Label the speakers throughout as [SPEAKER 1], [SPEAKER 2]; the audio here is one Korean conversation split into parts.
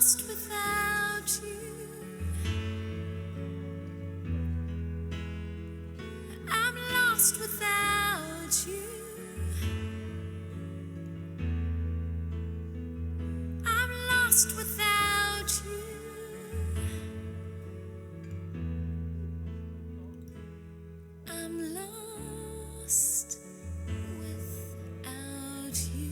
[SPEAKER 1] lost without you. I'm lost without you. I'm lost without you. I'm lost without you.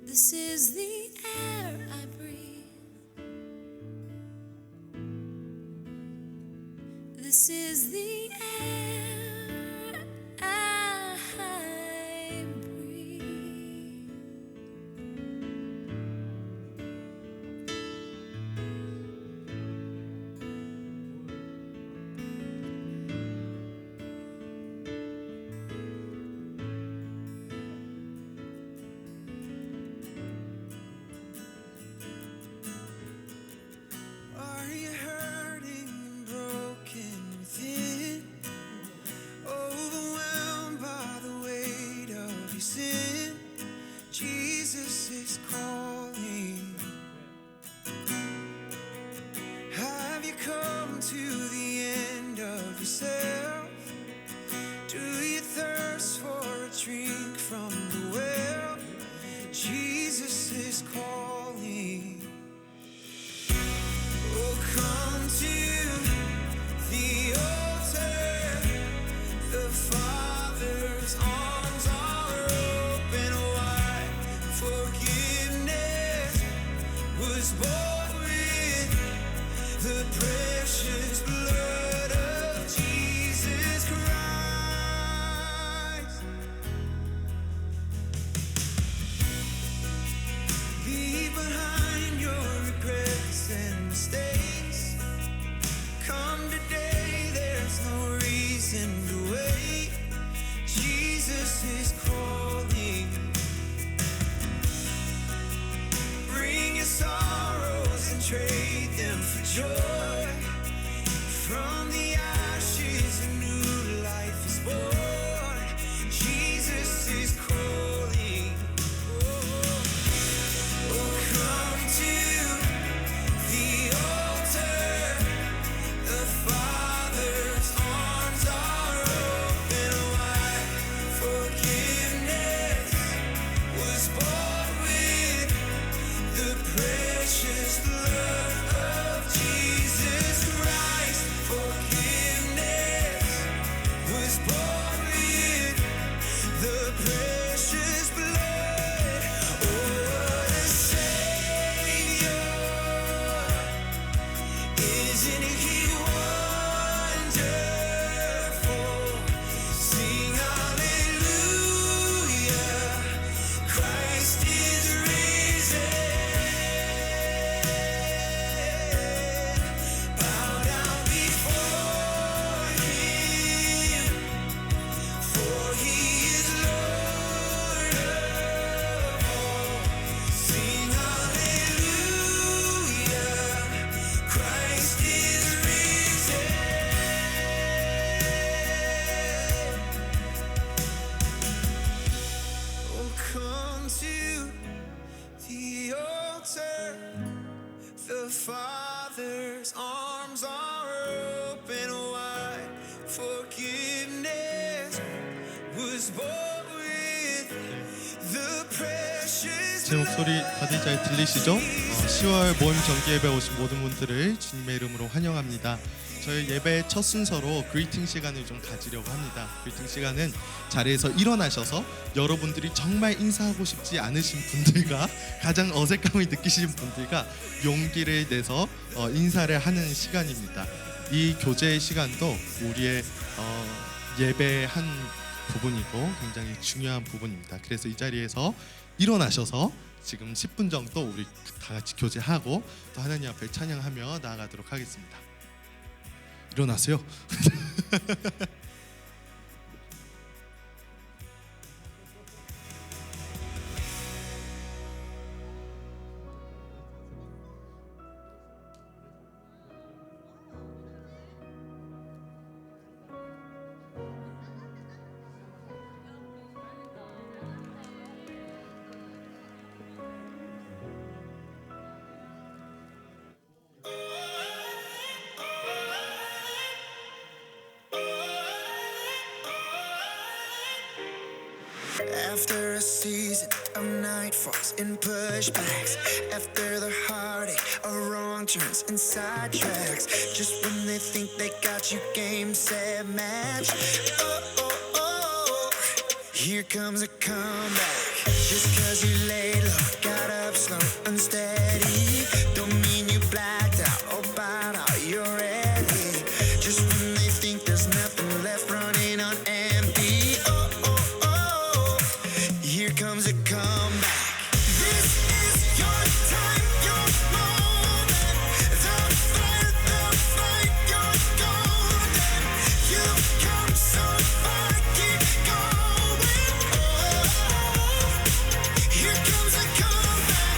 [SPEAKER 1] This is the air I breathe. This is the air I breathe.
[SPEAKER 2] Are you hurting and broken within? Overwhelmed by the weight of your sin? Jesus is calling. Have you come to the end of yourself? Do you thirst for a drink from the well? Jesus is calling. Oh, come to the altar. The Father's arms are open wide. Forgiveness was bought with the precious blood of Jesus Christ. Leave behind your regrets and mistakes. Come today, there's no reason to wait. Jesus is calling. Bring your sorrows and trade them for joy. From the ashes, a new life is born. Jesus is calling. Oh, come to the altar. The Father's arms are open wide. Forgiveness was bought with the precious blood of Jesus Christ. Forgiveness was bought with the precious blood. Oh, what a Savior! Isn't He wonderful? Sing hallelujah! Christ is risen. Bow down before Him, for He is Lord of all. Sing hallelujah! Christ is risen. Oh, come to the altar. The Father's arms are open wide. Forgiveness was bought with the precious
[SPEAKER 3] 제 목소리 다들 잘 들리시죠? 10월 모임 정기 예배 오신 모든 분들을 주님의 이름으로 환영합니다. 저희 예배 첫 순서로 그리팅 시간을 좀 가지려고 합니다. 그리팅 시간은 자리에서 일어나셔서 여러분들이 정말 인사하고 싶지 않으신 분들과 가장 어색함을 느끼시는 분들과 용기를 내서 인사를 하는 시간입니다. 이 교제 시간도 우리의 예배한 부분이고 굉장히 중요한 부분입니다. 그래서 이 자리에서 일어나셔서 지금 10분 정도 우리 다 같이 교제하고 또 하나님 앞에 찬양하며 나아가도록 하겠습니다. 일어나세요.
[SPEAKER 2] After a season of nightfalls and pushbacks, after the heartache of wrong turns and sidetracks, just when they think they got you game, set, match. Oh, oh, oh, here comes a comeback. Just cause you laid low, got up slow, unsteady, don't mean you blacked out or bowed out, you're ready. Just when they think there's nothing left, running on empty. Oh, oh, oh, here comes a comeback. This is your time, your moment. The fight, you're golden. You've come so far, keep going. Oh, here comes a comeback.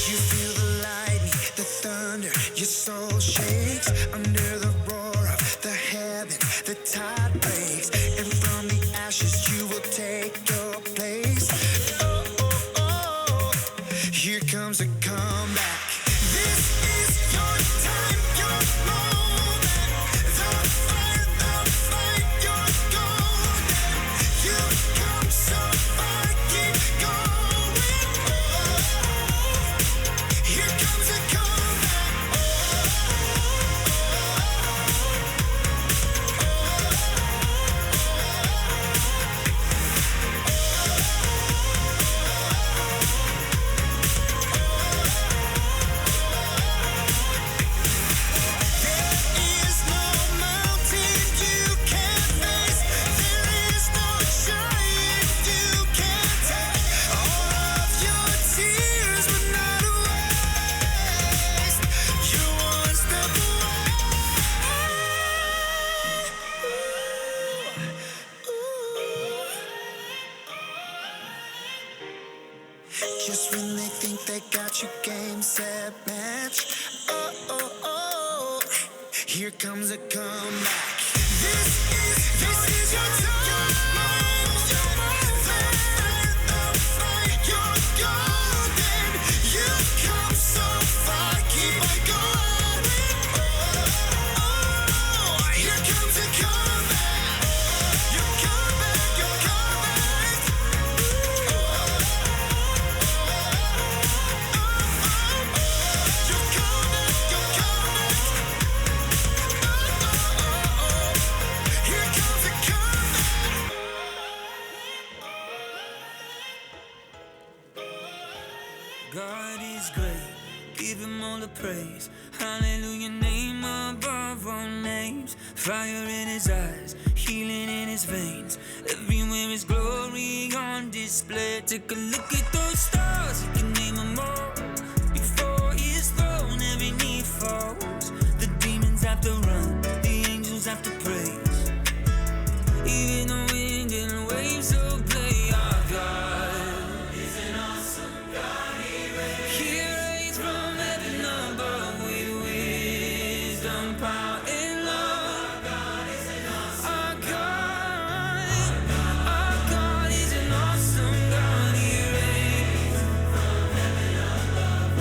[SPEAKER 2] You feel the lightning, the thunder, your soul shakes under the roar of the heaven, the tide breaks, and from the ashes you will take your place. Oh, oh, oh, here comes a comeback. This is your time, your moment. The fight, you're golden. You've come so far, keep going. Oh, here comes a comeback. There is no mountain you can't face. There is no giant you can't take. All of your tears were not a waste. You're one step away. Just when they think they got you game, set, match. Oh, oh, oh, here comes a comeback. This is your time, your moment. The fight, you're golden. You've come so far, keep on going. Oh, here comes a comeback. Your comeback, your comeback. Your comeback, your comeback. Here comes a comeback.
[SPEAKER 4] God is great, give him all the praise. Hallelujah, name above all names. Fire in his eyes, healing in his veins. Everywhere is glory on display. Take a look at those stars, you can name them all. Before his throne, every knee falls. The demons have to run, the angels have to praise. Even the wind and waves obey our God. He reigns from heaven above with wisdom, power, and love. Our God is an awesome God. He reigns from heaven above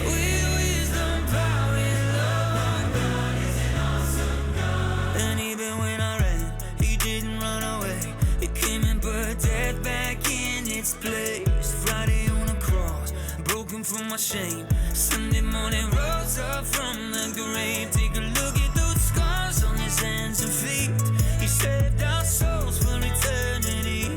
[SPEAKER 4] with wisdom, power, and love. Our God is an awesome God. And even when I ran, he didn't run away. He came and put death back in its place. Friday on the cross, broken from my shame. Sunday morning rose up from the grave. Take a look at those scars on his hands and feet. He saved our souls for eternity.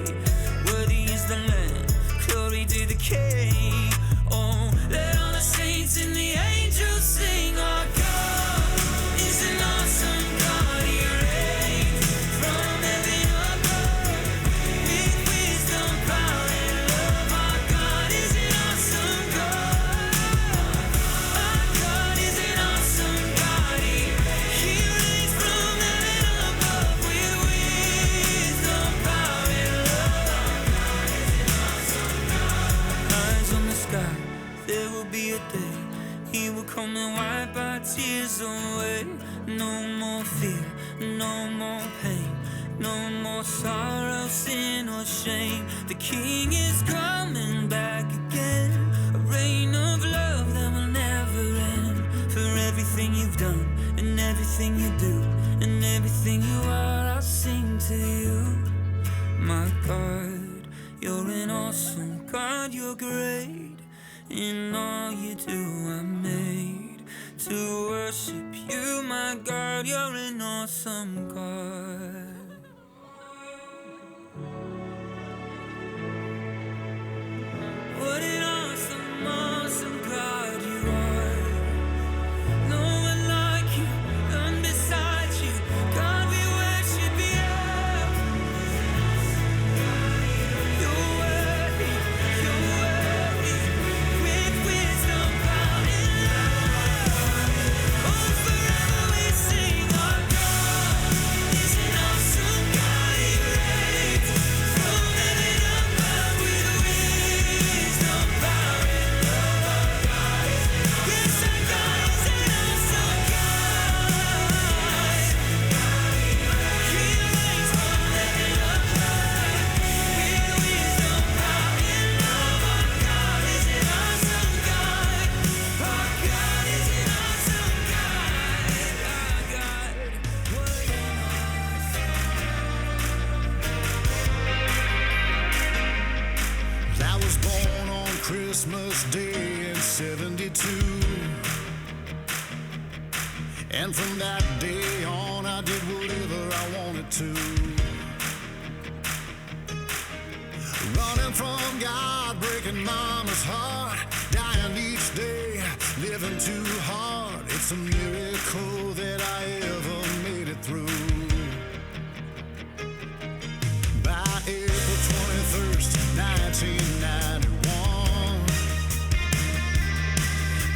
[SPEAKER 4] Worthy is the Lamb, glory to the King. Oh, let all the saints and the angels sing. Our God is an awesome God. He reigns from heaven above with wisdom, power, and love. Our God is an awesome God. Our God is an awesome God. He reigns from heaven above with wisdom, power, and love. Eyes on the sky, there will be a day. He will come and wipe our tears away. No more fear, no more pain, no more sorrow, sin, or shame. The King is coming back again. A reign of love that will never end. For everything all you do. I'm made to worship you, my God. You're an awesome God. What an awesome, awesome God you are. No one like you, none beside you. God, we worship you. You're worthy, you're worthy. With wisdom, power, and love. Oh, forever we sing, our God is an awesome God. He reigns from heaven above with wisdom, power, and love. Yes, our God is an awesome God. He reigns from heaven above with wisdom, power, and love. Our God is an awesome God. Our God is an awesome God. Our God, what an
[SPEAKER 2] I was born on Christmas Day in '72. And from that day on, I did whatever I wanted to. Running from God, breaking mama's heart, dying each day, living too hard. It's a miracle that I ever made it through. By April 21st, 1991,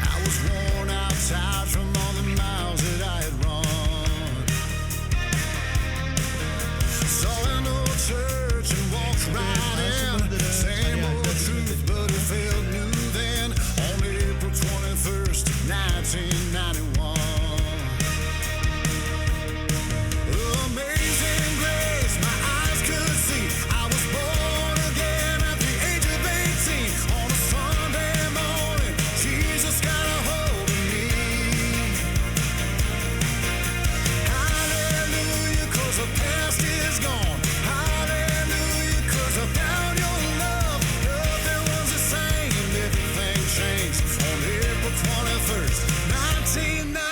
[SPEAKER 2] I was worn out, tired from all the miles that I had run. Saw an old church and walked right in. Same old truth, but it felt new then. On April 21st, 1991. Amazing grace, my eyes could see. I was born again at the age of 18. On a Sunday morning, Jesus got a hold of me. Hallelujah, 'cause the past is gone. Hallelujah, 'cause I found your love. Nothing was the same, everything changed. On April 21st, 1991.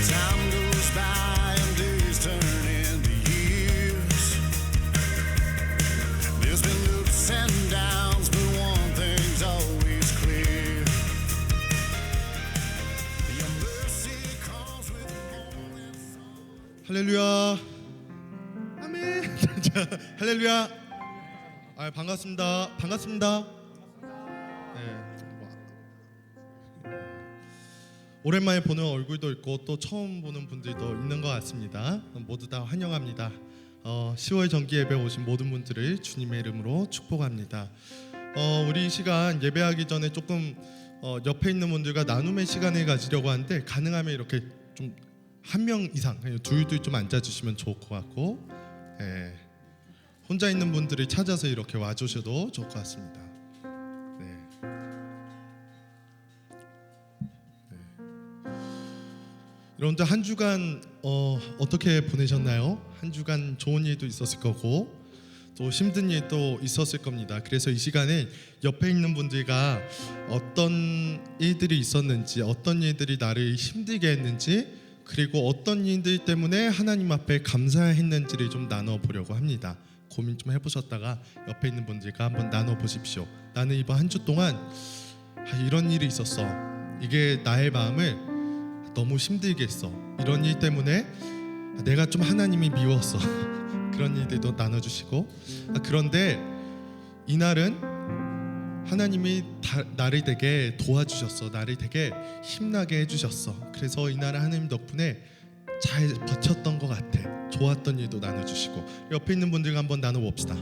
[SPEAKER 2] Time goes by and days turn into years. There's been ups and downs, but one thing's always clear. Your mercy comes with morning sun.
[SPEAKER 3] 할렐루야. 아멘. 자, 할렐루야. 아, 반갑습니다. 반갑습니다. 네, 오랜만에 보는 얼굴도 있고 또 처음 보는 분들도 있는 것 같습니다. 모두 다 환영합니다. 10월 정기 예배 오신 모든 분들을 주님의 이름으로 축복합니다. 우리 이 시간 예배하기 전에 조금 옆에 있는 분들과 나눔의 시간을 가지려고 하는데 가능하면 이렇게 좀 한 명 이상, 둘둘 좀 앉아주시면 좋을 것 같고, 예, 혼자 있는 분들을 찾아서 이렇게 와주셔도 좋을 것 같습니다. 네. 여러분들 한 주간 어떻게 보내셨나요? 한 주간 좋은 일도 있었을 거고 또 힘든 일도 있었을 겁니다. 그래서 이 시간에 옆에 있는 분들과 어떤 일들이 있었는지, 어떤 일들이 나를 힘들게 했는지, 그리고 어떤 일들 때문에 하나님 앞에 감사했는지를 좀 나눠보려고 합니다. 고민 좀 해보셨다가 옆에 있는 분들과 한번 나눠보십시오. 나는 이번 한 주 동안 이런 일이 있었어. 이게 나의 마음을 너무 힘들게 했어. 이런 일 때문에 내가 좀 하나님이 미웠어. 그런 일들도 나눠주시고, 그런데 이날은 하나님이 나를 되게 도와주셨어. 나를 되게 힘나게 해주셨어. 그래서 이날은 하나님 덕분에 잘 버텼던 것 같아. 좋았던 일도 나눠주시고, 옆에 있는 분들과 한번 나눠봅시다.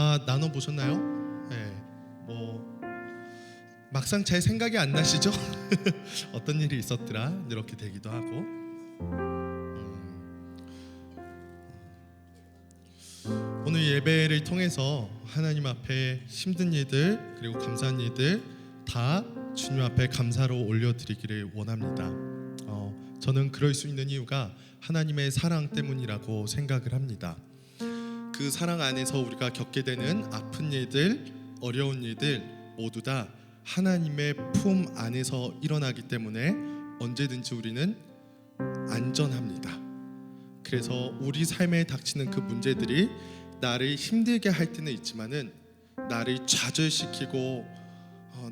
[SPEAKER 3] 다 나눠 보셨나요? 네, 뭐 막상 잘 생각이 안 나시죠? 어떤 일이 있었더라 이렇게 되기도 하고. 오늘 예배를 통해서 하나님 앞에 힘든 일들 그리고 감사한 일들 다 주님 앞에 감사로 올려드리기를 원합니다. 저는 그럴 수 있는 이유가 하나님의 사랑 때문이라고 생각을 합니다. 그 사랑 안에서 우리가 겪게 되는 아픈 일들, 어려운 일들 모두 다 하나님의 품 안에서 일어나기 때문에 언제든지 우리는 안전합니다. 그래서 우리 삶에 닥치는 그 문제들이 나를 힘들게 할 때는 있지만은 나를 좌절시키고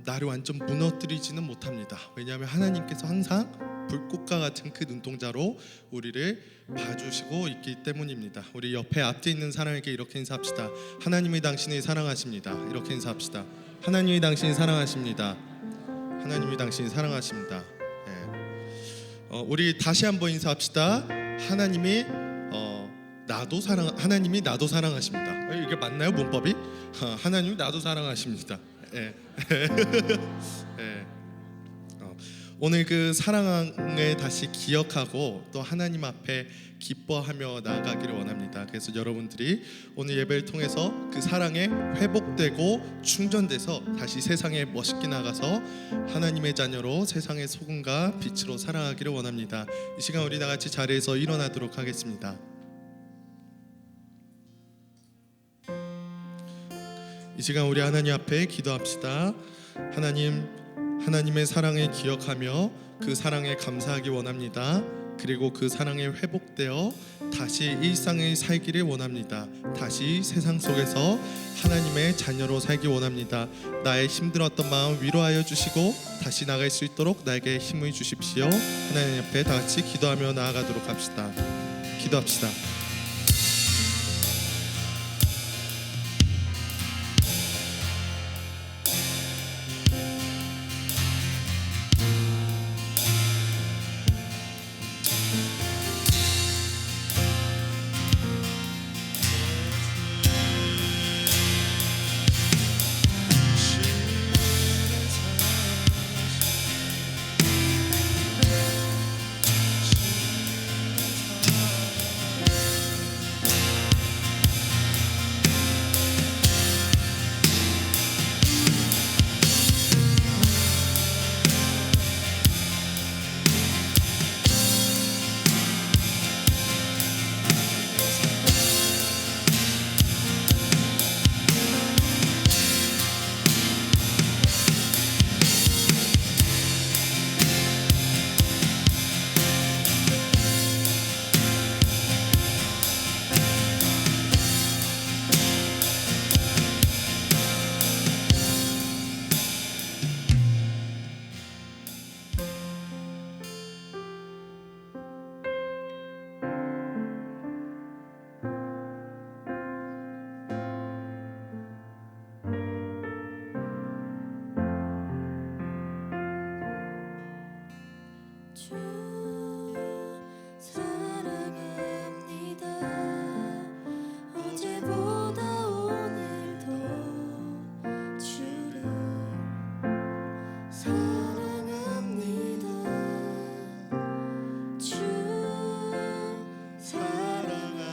[SPEAKER 3] 나를 완전 무너뜨리지는 못합니다. 왜냐하면 하나님께서 항상 불꽃과 같은 그 눈동자로 우리를 봐주시고 있기 때문입니다. 우리 옆에 앞에 있는 사람에게 이렇게 인사합시다. 하나님이 당신을 사랑하십니다. 이렇게 인사합시다. 하나님이 당신을 사랑하십니다. 하나님이 당신을 사랑하십니다. 우리 다시 한번 인사합시다. 하나님이 나도 사랑하십니다. 이게 맞나요 문법이? 하나님이 나도 사랑하십니다. 오늘 그 사랑을 다시 기억하고 또 하나님 앞에 기뻐하며 나아가기를 원합니다. 그래서 여러분들이 오늘 예배를 통해서 그 사랑에 회복되고 충전돼서 다시 세상에 멋있게 나가서 하나님의 자녀로 세상의 소금과 빛으로 살아가기를 원합니다. 이 시간 우리 다 같이 자리에서 일어나도록 하겠습니다. 이 시간 우리 하나님 앞에 기도합시다. 하나님의 사랑을 기억하며 그 사랑에 감사하기 원합니다. 그리고 그 사랑에 회복되어 다시 일상을 살기를 원합니다. 다시 세상 속에서 하나님의 자녀로 살기 원합니다. 나의 힘들었던 마음 위로하여 주시고 다시 나갈 수 있도록 나에게 힘을 주십시오. 하나님 앞에 다 같이 기도하며 나아가도록 합시다. 기도합시다.
[SPEAKER 1] 주 사랑합니다. 어제보다 오늘도 주를 사랑합니다. 주 사랑합니다.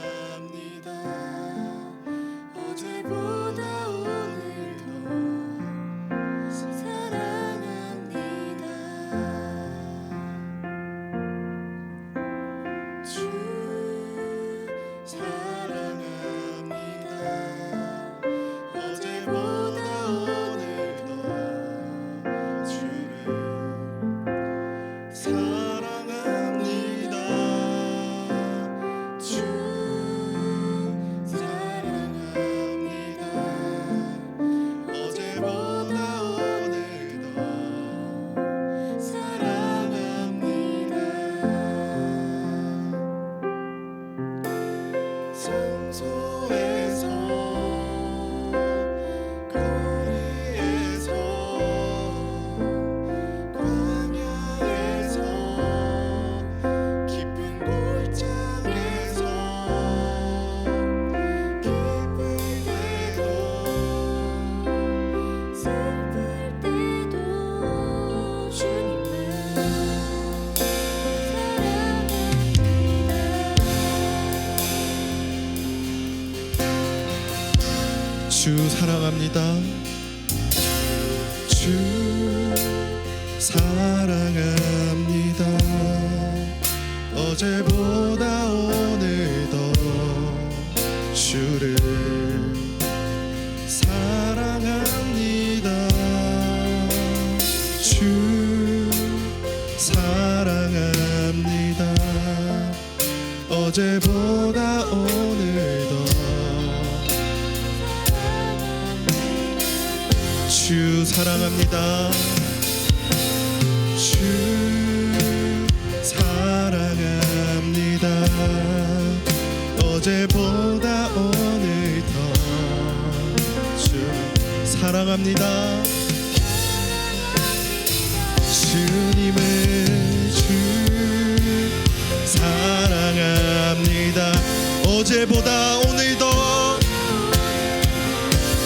[SPEAKER 1] 어제보다 오늘도 사랑합니다.
[SPEAKER 3] 주 사랑합니다. 주 사랑합니다. 어제보다 오늘 더 주를 사랑합니다. 주 사랑합니다. 어제보다 오늘 더 주 사랑합니다. 주 사랑합니다. 어제보다 오늘 더 주 사랑합니다. 주님을 주 사랑합니다. 어제보다 오늘 더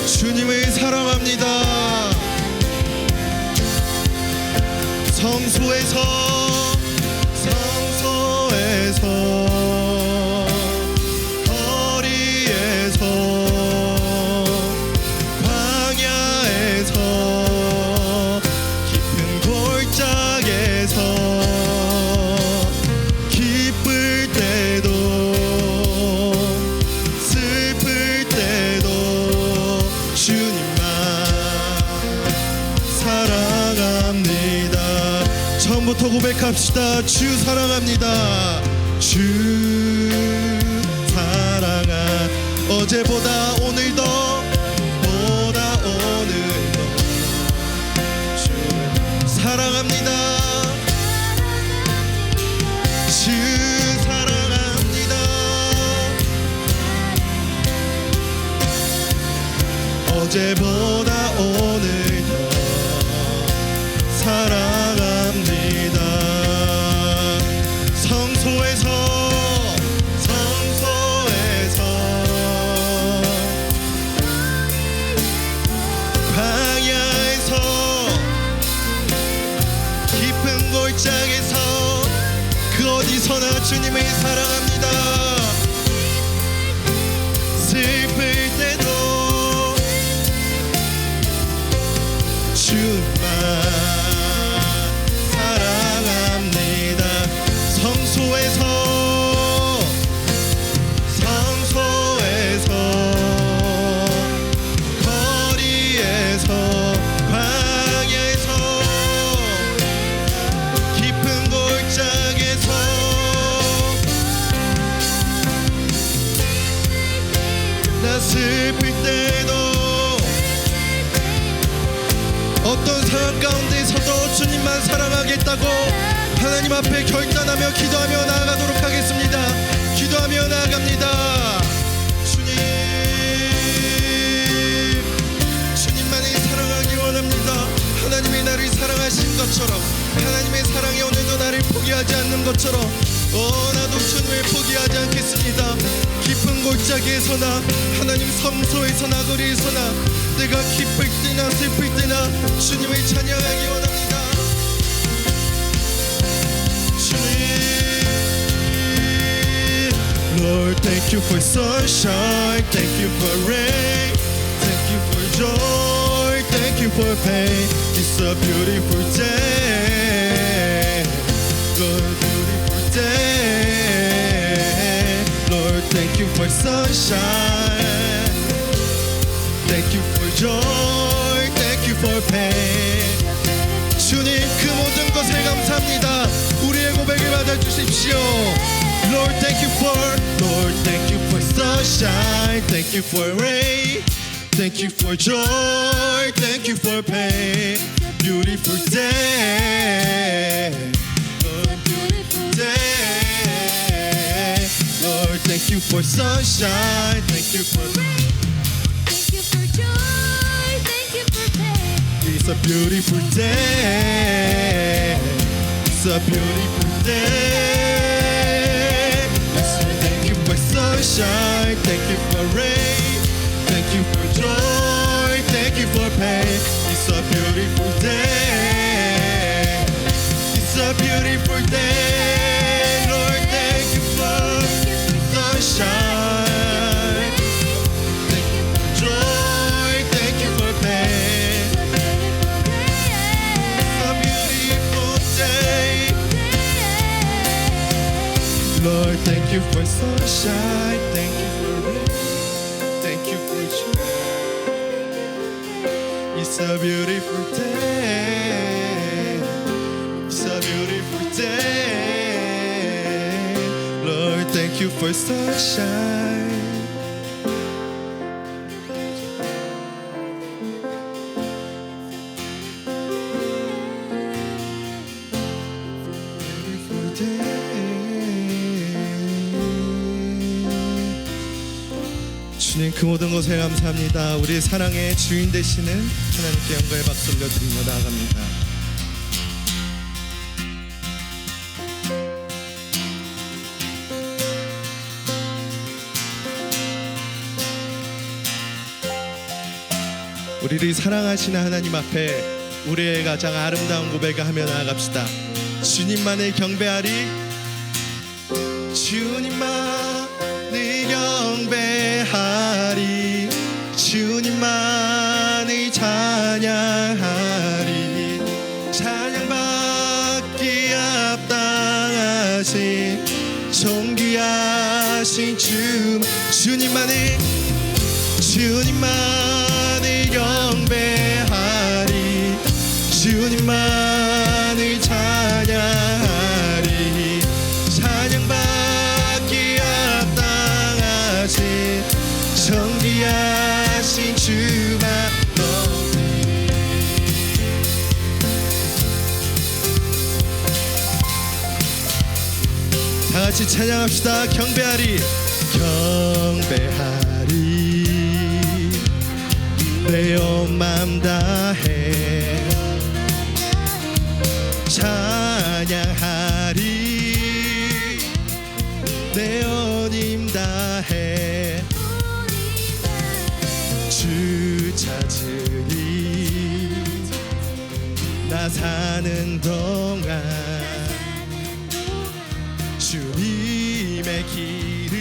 [SPEAKER 3] 주님을 사랑합니다. 성소에서 거리에서 광야에서 깊은 골짜기에서 기쁠 때도 슬플 때도 주님만 사랑합니다. 처음부터 고백합시다. 주 사랑합니다. 주 사랑한 어제보다 오늘 더 보다 오늘 더 주 사랑합니다. 주 사랑합니다. 어제보다 오늘 더 사랑합니다. 성소에서 광야에서 깊은 골짜기에서 그 어디서나 주님을 사랑합니다. 슬플 때도 주만 사랑합니다. 성소에서 거리에서 광야에서 깊은 골짜기에서 나 슬플 때도 어떤 상황 가운데서도 주님만 사랑하겠다고 하나님 앞에 결단하며 기도하며 나아가도록 하겠습니다. 기도하며 나아갑니다. 주님만을 사랑하기 원합니다. 하나님이 나를 사랑하신 것처럼 하나님의 사랑이 오늘도 나를 포기하지 않는 것처럼 나도 주님을 포기하지 않겠습니다. 깊은 골짜기에서나 하나님 성소에서나 거리에서나 내가 기쁠 때나 슬플 때나 주님을 찬양하기 원합니다. 주님 Lord, thank you for sunshine, thank you for rain, thank you for joy, thank you for pain. It's a beautiful day, Lord, beautiful day. Lord, thank you for sunshine, thank you for joy, thank you for pain. 주님 그 모든 것에 감사합니다. 우리의 고백을 받아주십시오. Lord, thank you for sunshine, thank you for rain, thank you for joy, thank you for pain. Beautiful day, Lord, beautiful day. Lord, thank you for sunshine, thank you for rain,
[SPEAKER 1] Thank you for joy, thank you for pain.
[SPEAKER 3] it's a beautiful day, it's a beautiful day. Thank you for sunshine, thank you for rain, thank you for joy, thank you for pain. It's a beautiful day, it's a beautiful day. Lord, thank you for sunshine. Thank you for joy. Thank you for pain. A beautiful day. Lord, thank you for sunshine. Thank you for rain. Thank you for joy. It's a beautiful day. It's a beautiful day. Lord, thank you for sunshine. Beautiful day. 주님, 그 모든 것에 감사합니다. 우리 사랑의 주인 되시는 하나님께 영광의 박수 올려드리며 나아갑니다. 우리를 사랑하시는 하나님 앞에 우리의 가장 아름다운 고백을 하며 나아갑시다. 주님만을 경배하리. 주님만을 경배하리. 주님만을 찬양하리. 찬양받기 합당하신 존귀하신 주님만을 경배하리. 주님만을 찬양하리. 찬양받기 합당하신 존귀하신 주만 높이. 다같이 찬양합시다. 경배하리. 경배하리. 내 온 맘 다해 찬양하리. 내 온 힘 다해 주 찾으리. 나 사는 동안 주님의 길을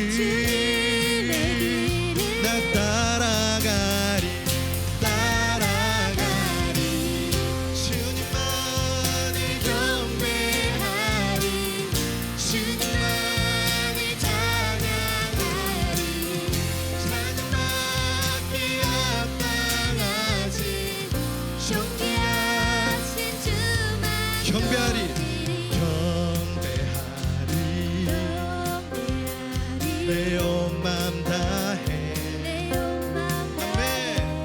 [SPEAKER 3] 나 따라가리. 주님만을 경배하리. 주님만을 찬양하리. 찬양받기 합당하신
[SPEAKER 1] 존귀하신 주만
[SPEAKER 3] 경배하리. 내 온 맘 다해 아멘.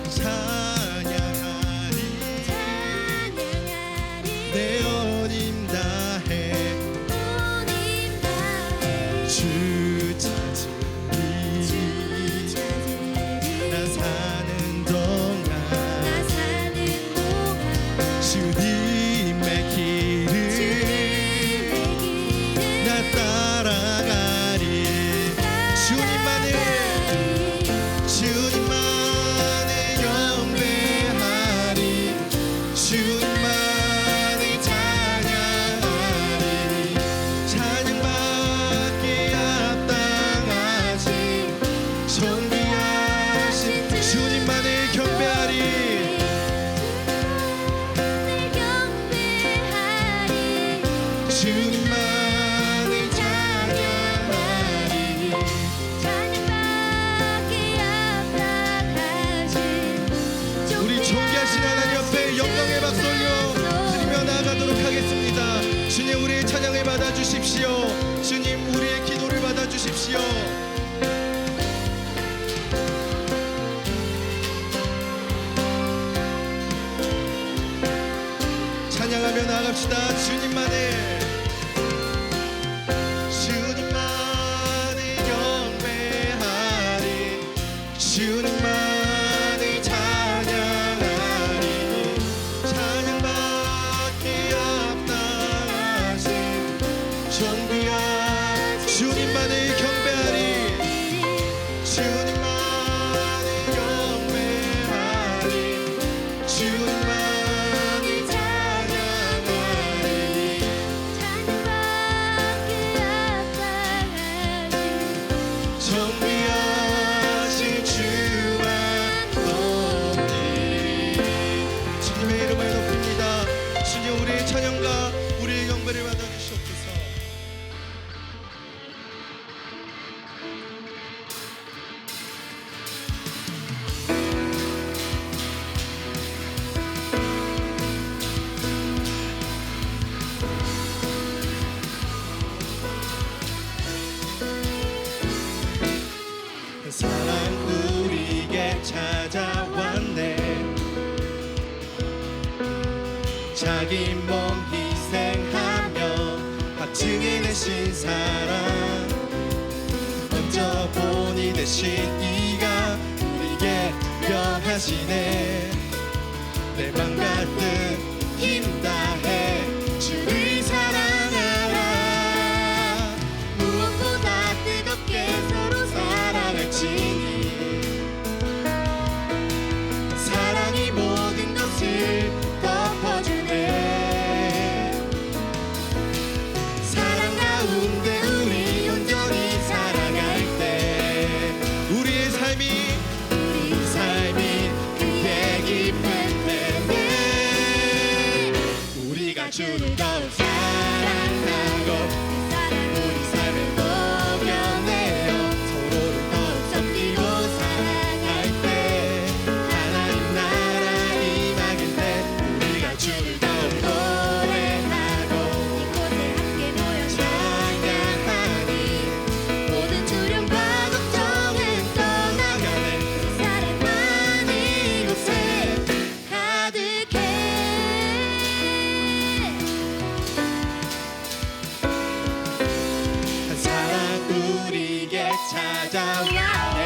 [SPEAKER 3] 찬양하리. 내 온 힘 다해 주 찾으리. 나 사는 동안 주님의 길을 나 따라가리. 주님만을 경배하리. 주님만을 찬양하리. 찬양받기 합당하신 존귀하신 주님만을 경배하리. 주님만을 찬양하리. 우리 존귀하신 하나님 앞에 영광의 박수 올려 드리며 나아가도록 하겠습니다. 주님, 우리의 찬양을 받아주십시오. 주님, 우리의 기도를 받아주십시오. 찬양하며 나아갑시다. 주님만을 경배하리. 주님만을 찬양하리. 찬양받기 합당하신 존귀한 주님만을 경배하리. 주님만을 경배하리. 주님만을 찬양하리. 찬양과 우리의 경배를 받아주시옵소서. 사랑 우리에게 찾아왔네. 자기 몸 희생하며 확증해내신 사랑, 먼저 본이 되신 이가 우리에게 명하시네. 내 맘 가득 힘 다해 주를 사랑하라.
[SPEAKER 1] 무엇보다 뜨겁게 서로 사랑할지니
[SPEAKER 3] 사랑이 모든 것을 덮어주네. 사랑 가운데 우리 온전히 살아갈 때 우리의 삶이 그의 깊은 때문에 우리가 주를 더욱 사랑하고 우리 삶을 녹여내어 서로를 더욱 섬기고 사랑할 때 하나님 나라 임하길 때 우리가 주를 더욱 노래하고
[SPEAKER 1] 이곳에 함께 모여
[SPEAKER 3] 찬양하니
[SPEAKER 1] 모든 두려움과 걱정은 떠나가네. 사랑만 이곳에 가득해.
[SPEAKER 3] 한 사랑 우리에게 찾아왔네.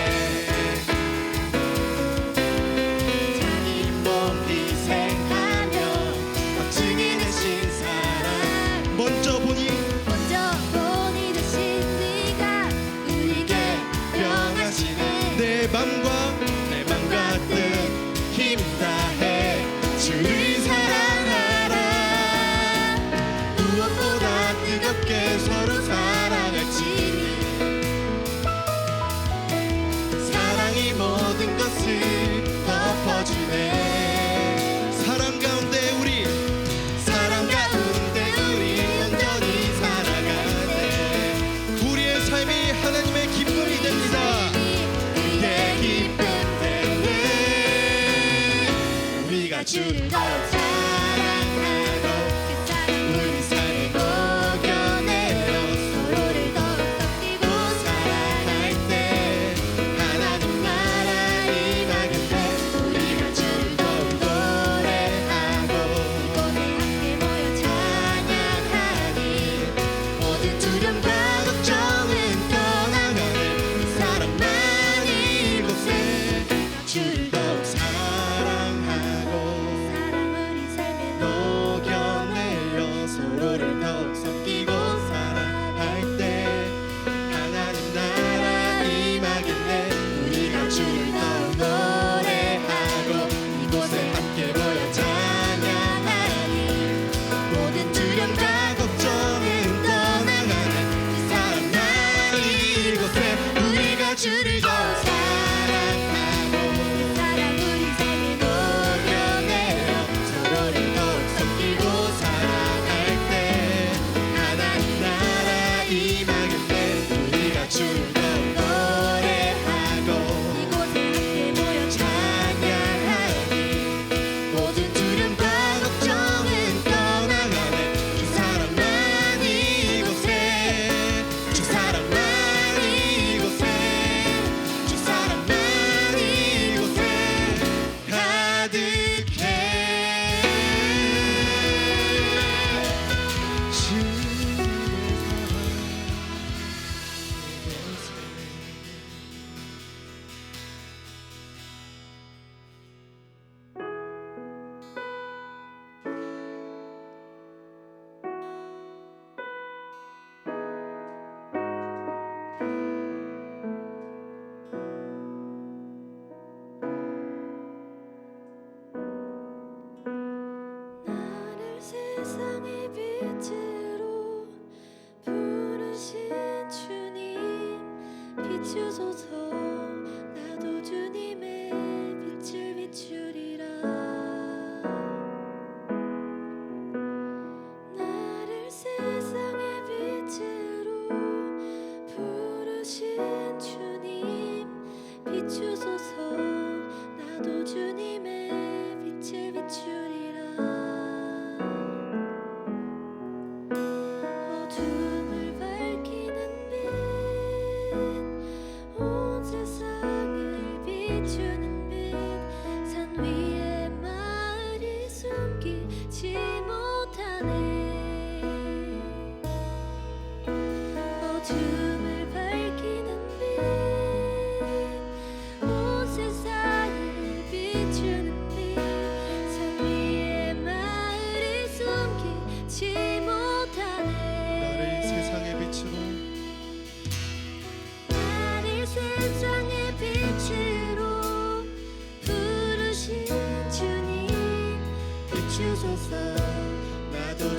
[SPEAKER 3] 자기 몸 희생하며 확증해내신 사랑, 먼저 보니
[SPEAKER 1] 되신 네가 우리에게
[SPEAKER 3] 명하시네. 내 맘과 뜻 힘 다해 주를 사랑하라. 무엇보다 뜨겁게 서로 사랑할지니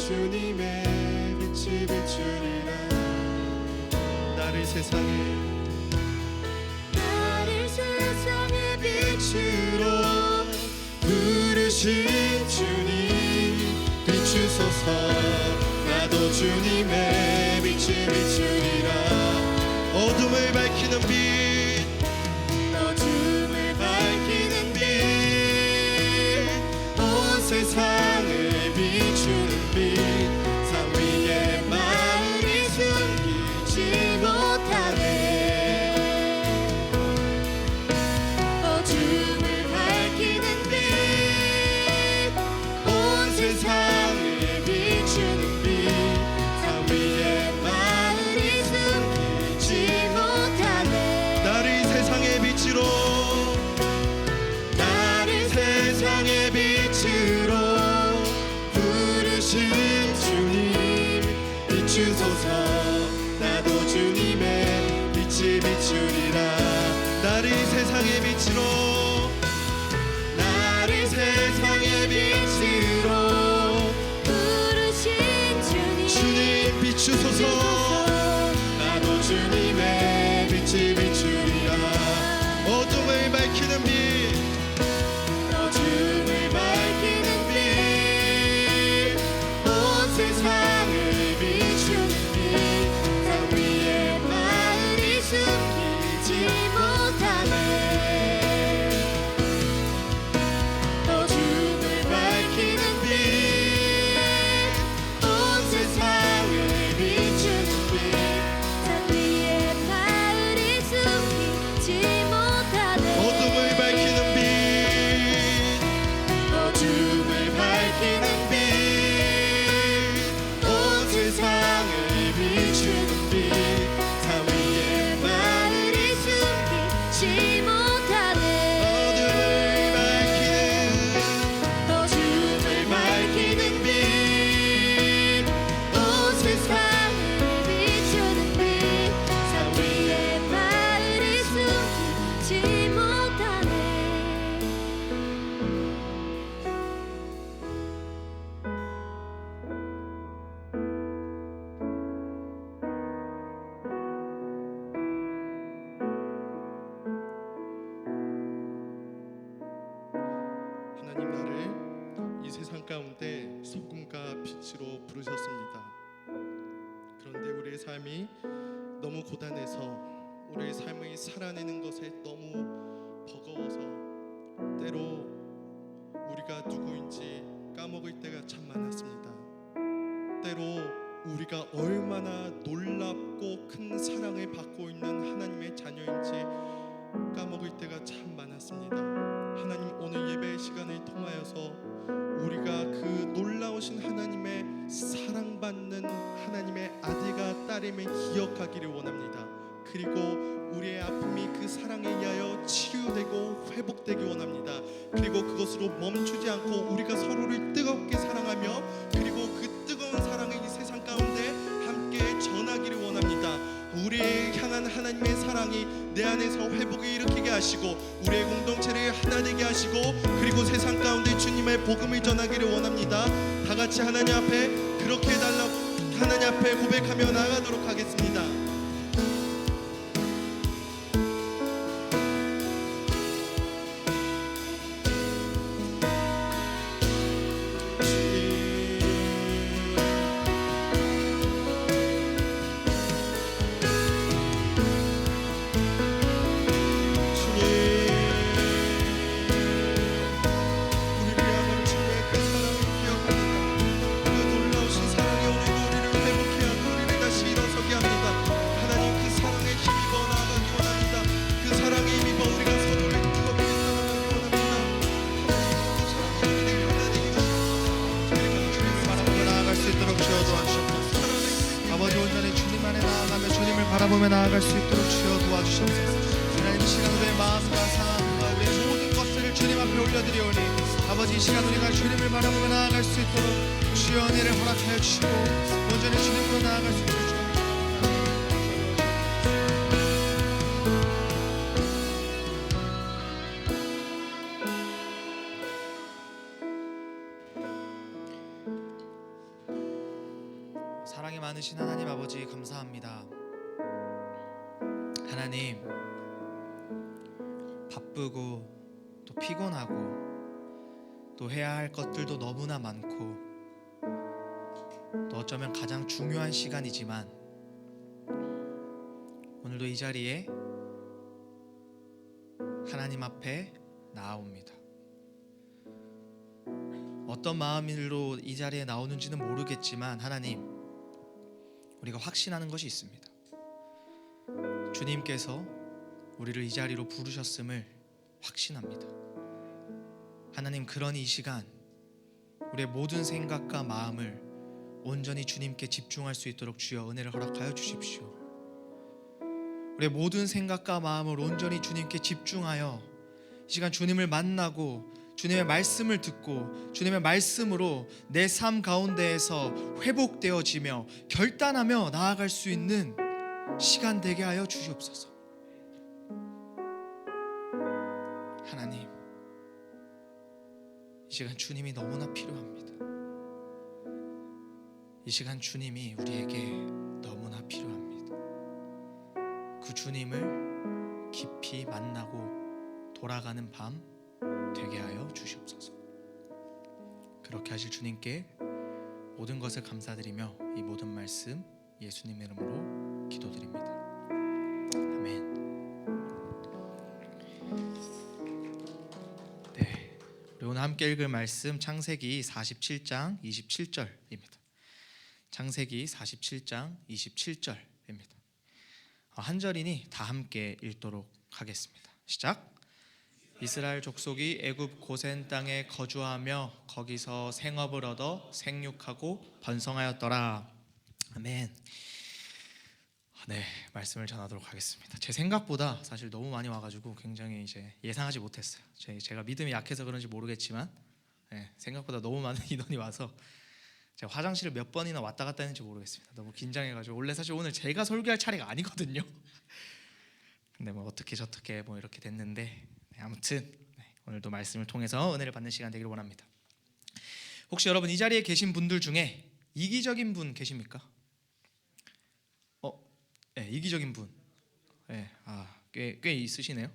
[SPEAKER 3] 주님의 빛이 비추리라. 나를 세상에 빛으로 부르신 주님 비추소서. 나도 주님의 빛을 비추리라. 어둠을 밝히는 빛, 어둠을 밝히는 빛, 온 세상을 비추는 빛, 산 위에 마음이 숨기지 못하네. 어둠을 밝히는 빛, 온 세상을 비추는 빛, 산 위에 마음이 숨기지 못하네. 나를 세상의 빛으로, 나를 세상의 빛으로 부르신 주님 비추소서. 나도 주님의 빛을 비추리라. 나를 세상의 빛으로, 나를 세상의 빛으로
[SPEAKER 1] 부르신 주님
[SPEAKER 3] 주님 비추소서. 나도 주님의 빛을 비추리라. 어둠을 밝히는 빛, 어둠을 밝히는 빛, 온 세상을 비추는 빛, 산 위에 마음이 숨기지 못하네. 어둠을 밝히는 빛, 온 세상을 비추는 빛,
[SPEAKER 1] 산 위에 마을이 숨기지 못하네.
[SPEAKER 3] 어둠을 밝히는 빛, 어둠을 밝히는 빛, 온 세상을 비추는 빛, 산 위에
[SPEAKER 1] 마을이 숨기지 못하네.
[SPEAKER 3] 어둠을 밝히는 빛, 온 세상을
[SPEAKER 1] 비추는 빛, 산 위에 마을이 숨기지 못하네.
[SPEAKER 3] 하나님, 나를 이 세상 가운데 소금과 빛으로 부르셨습니다. 그런데 우리의 삶이 너무 고단해서, 우리의 삶을 살아내는 것에 너무 버거워서 때로 우리가 누구인지 까먹을 때가 참 많았습니다. 때로 우리가 얼마나 놀랍고 큰 사랑을 받고 있는 하나님의 자녀인지 까먹을 때가 참 많았습니다. 하나님, 오늘 예배 시간을 통하여서 우리가 그 놀라우신 하나님의 사랑받는 하나님의 아들과 딸임을 기억하기를 원합니다. 그리고 우리의 아픔이 그 사랑에 의하여 치유되고 회복되기 원합니다. 그리고 그것으로 멈추지 않고 우리가 서로를 뜨겁게 사랑하며, 그리고 그 뜨거운 사랑을 이 세상 가운데 함께 전하기를 원합니다. 우리를 향한 하나님의 사랑이 내 안에서 회복을 일으키게 하시고, 우리의 공동체를 하나 되게 하시고, 그리고 세상 가운데 주님의 복음을 전하기를 원합니다. 다 같이 하나님 앞에 그렇게 해달라고 하나님 앞에 고백하며 나아가도록 하겠습니다.
[SPEAKER 5] 바라보며 나아갈 수 있도록 주여 도와주시옵소서. 하나님, 이 시간 우리의 마음과 상황과 우리의 모든 것들을 주님 앞에 올려드리오니 아버지, 이 시간 우리가 주님을 바라보며 나아갈 수 있도록 주여 은혜를 허락하여 주시고 온전히 주님으로 나아갈 수 있도록 주옵소서. 사랑이 많으신 하나님 아버지 감사합니다. 하나님, 바쁘고 또 피곤하고 또 해야 할 것들도 너무나 많고 또 어쩌면 가장 중요한 시간이지만 오늘도 이 자리에 하나님 앞에 나아옵니다. 어떤 마음으로 이 자리에 나오는지는 모르겠지만 하나님, 우리가 확신하는 것이 있습니다. 주님께서 우리를 이 자리로 부르셨음을 확신합니다. 하나님, 그러니 이 시간 우리의 모든 생각과 마음을 온전히 주님께 집중할 수 있도록 주여 은혜를 허락하여 주십시오. 우리의 모든 생각과 마음을 온전히 주님께 집중하여 이 시간 주님을 만나고 주님의 말씀을 듣고 주님의 말씀으로 내 삶 가운데에서 회복되어지며 결단하며 나아갈 수 있는 시간 되게 하여 주시옵소서. 하나님, 이 시간 주님이 너무나 필요합니다. 이 시간 주님이 우리에게 너무나 필요합니다. 그 주님을 깊이 만나고 돌아가는 밤 되게 하여 주시옵소서. 그렇게 하실 주님께 모든 것을 감사드리며 이 모든 말씀 예수님 이름으로 기도드립니다. 아멘. 네, 우리 오늘 함께 읽을 말씀 창세기 47장 27절입니다. 창세기 47장 27절입니다. 한 절이니 다 함께 읽도록 하겠습니다. 시작. 이스라엘 족속이 애굽 고센 땅에 거주하며 거기서 생업을 얻어 생육하고 번성하였더라. 아멘. 네, 말씀을 전하도록 하겠습니다. 제 생각보다 사실 너무 많이 와가지고 굉장히 이제 예상하지 못했어요. 제가 믿음이 약해서 그런지 모르겠지만 생각보다 너무 많은 인원이 와서 제가 화장실을 몇 번이나 왔다 갔다 했는지 모르겠습니다. 너무 긴장해가지고 원래 사실 오늘 제가 설교할 차례가 아니거든요. 근데 뭐 어떻게 저떻게 뭐 이렇게 됐는데 아무튼 오늘도 말씀을 통해서 은혜를 받는 시간 되기를 원합니다. 혹시 여러분 이 자리에 계신 분들 중에 이기적인 분 계십니까? 네, 이기적인 분. 네, 꽤 있으시네요.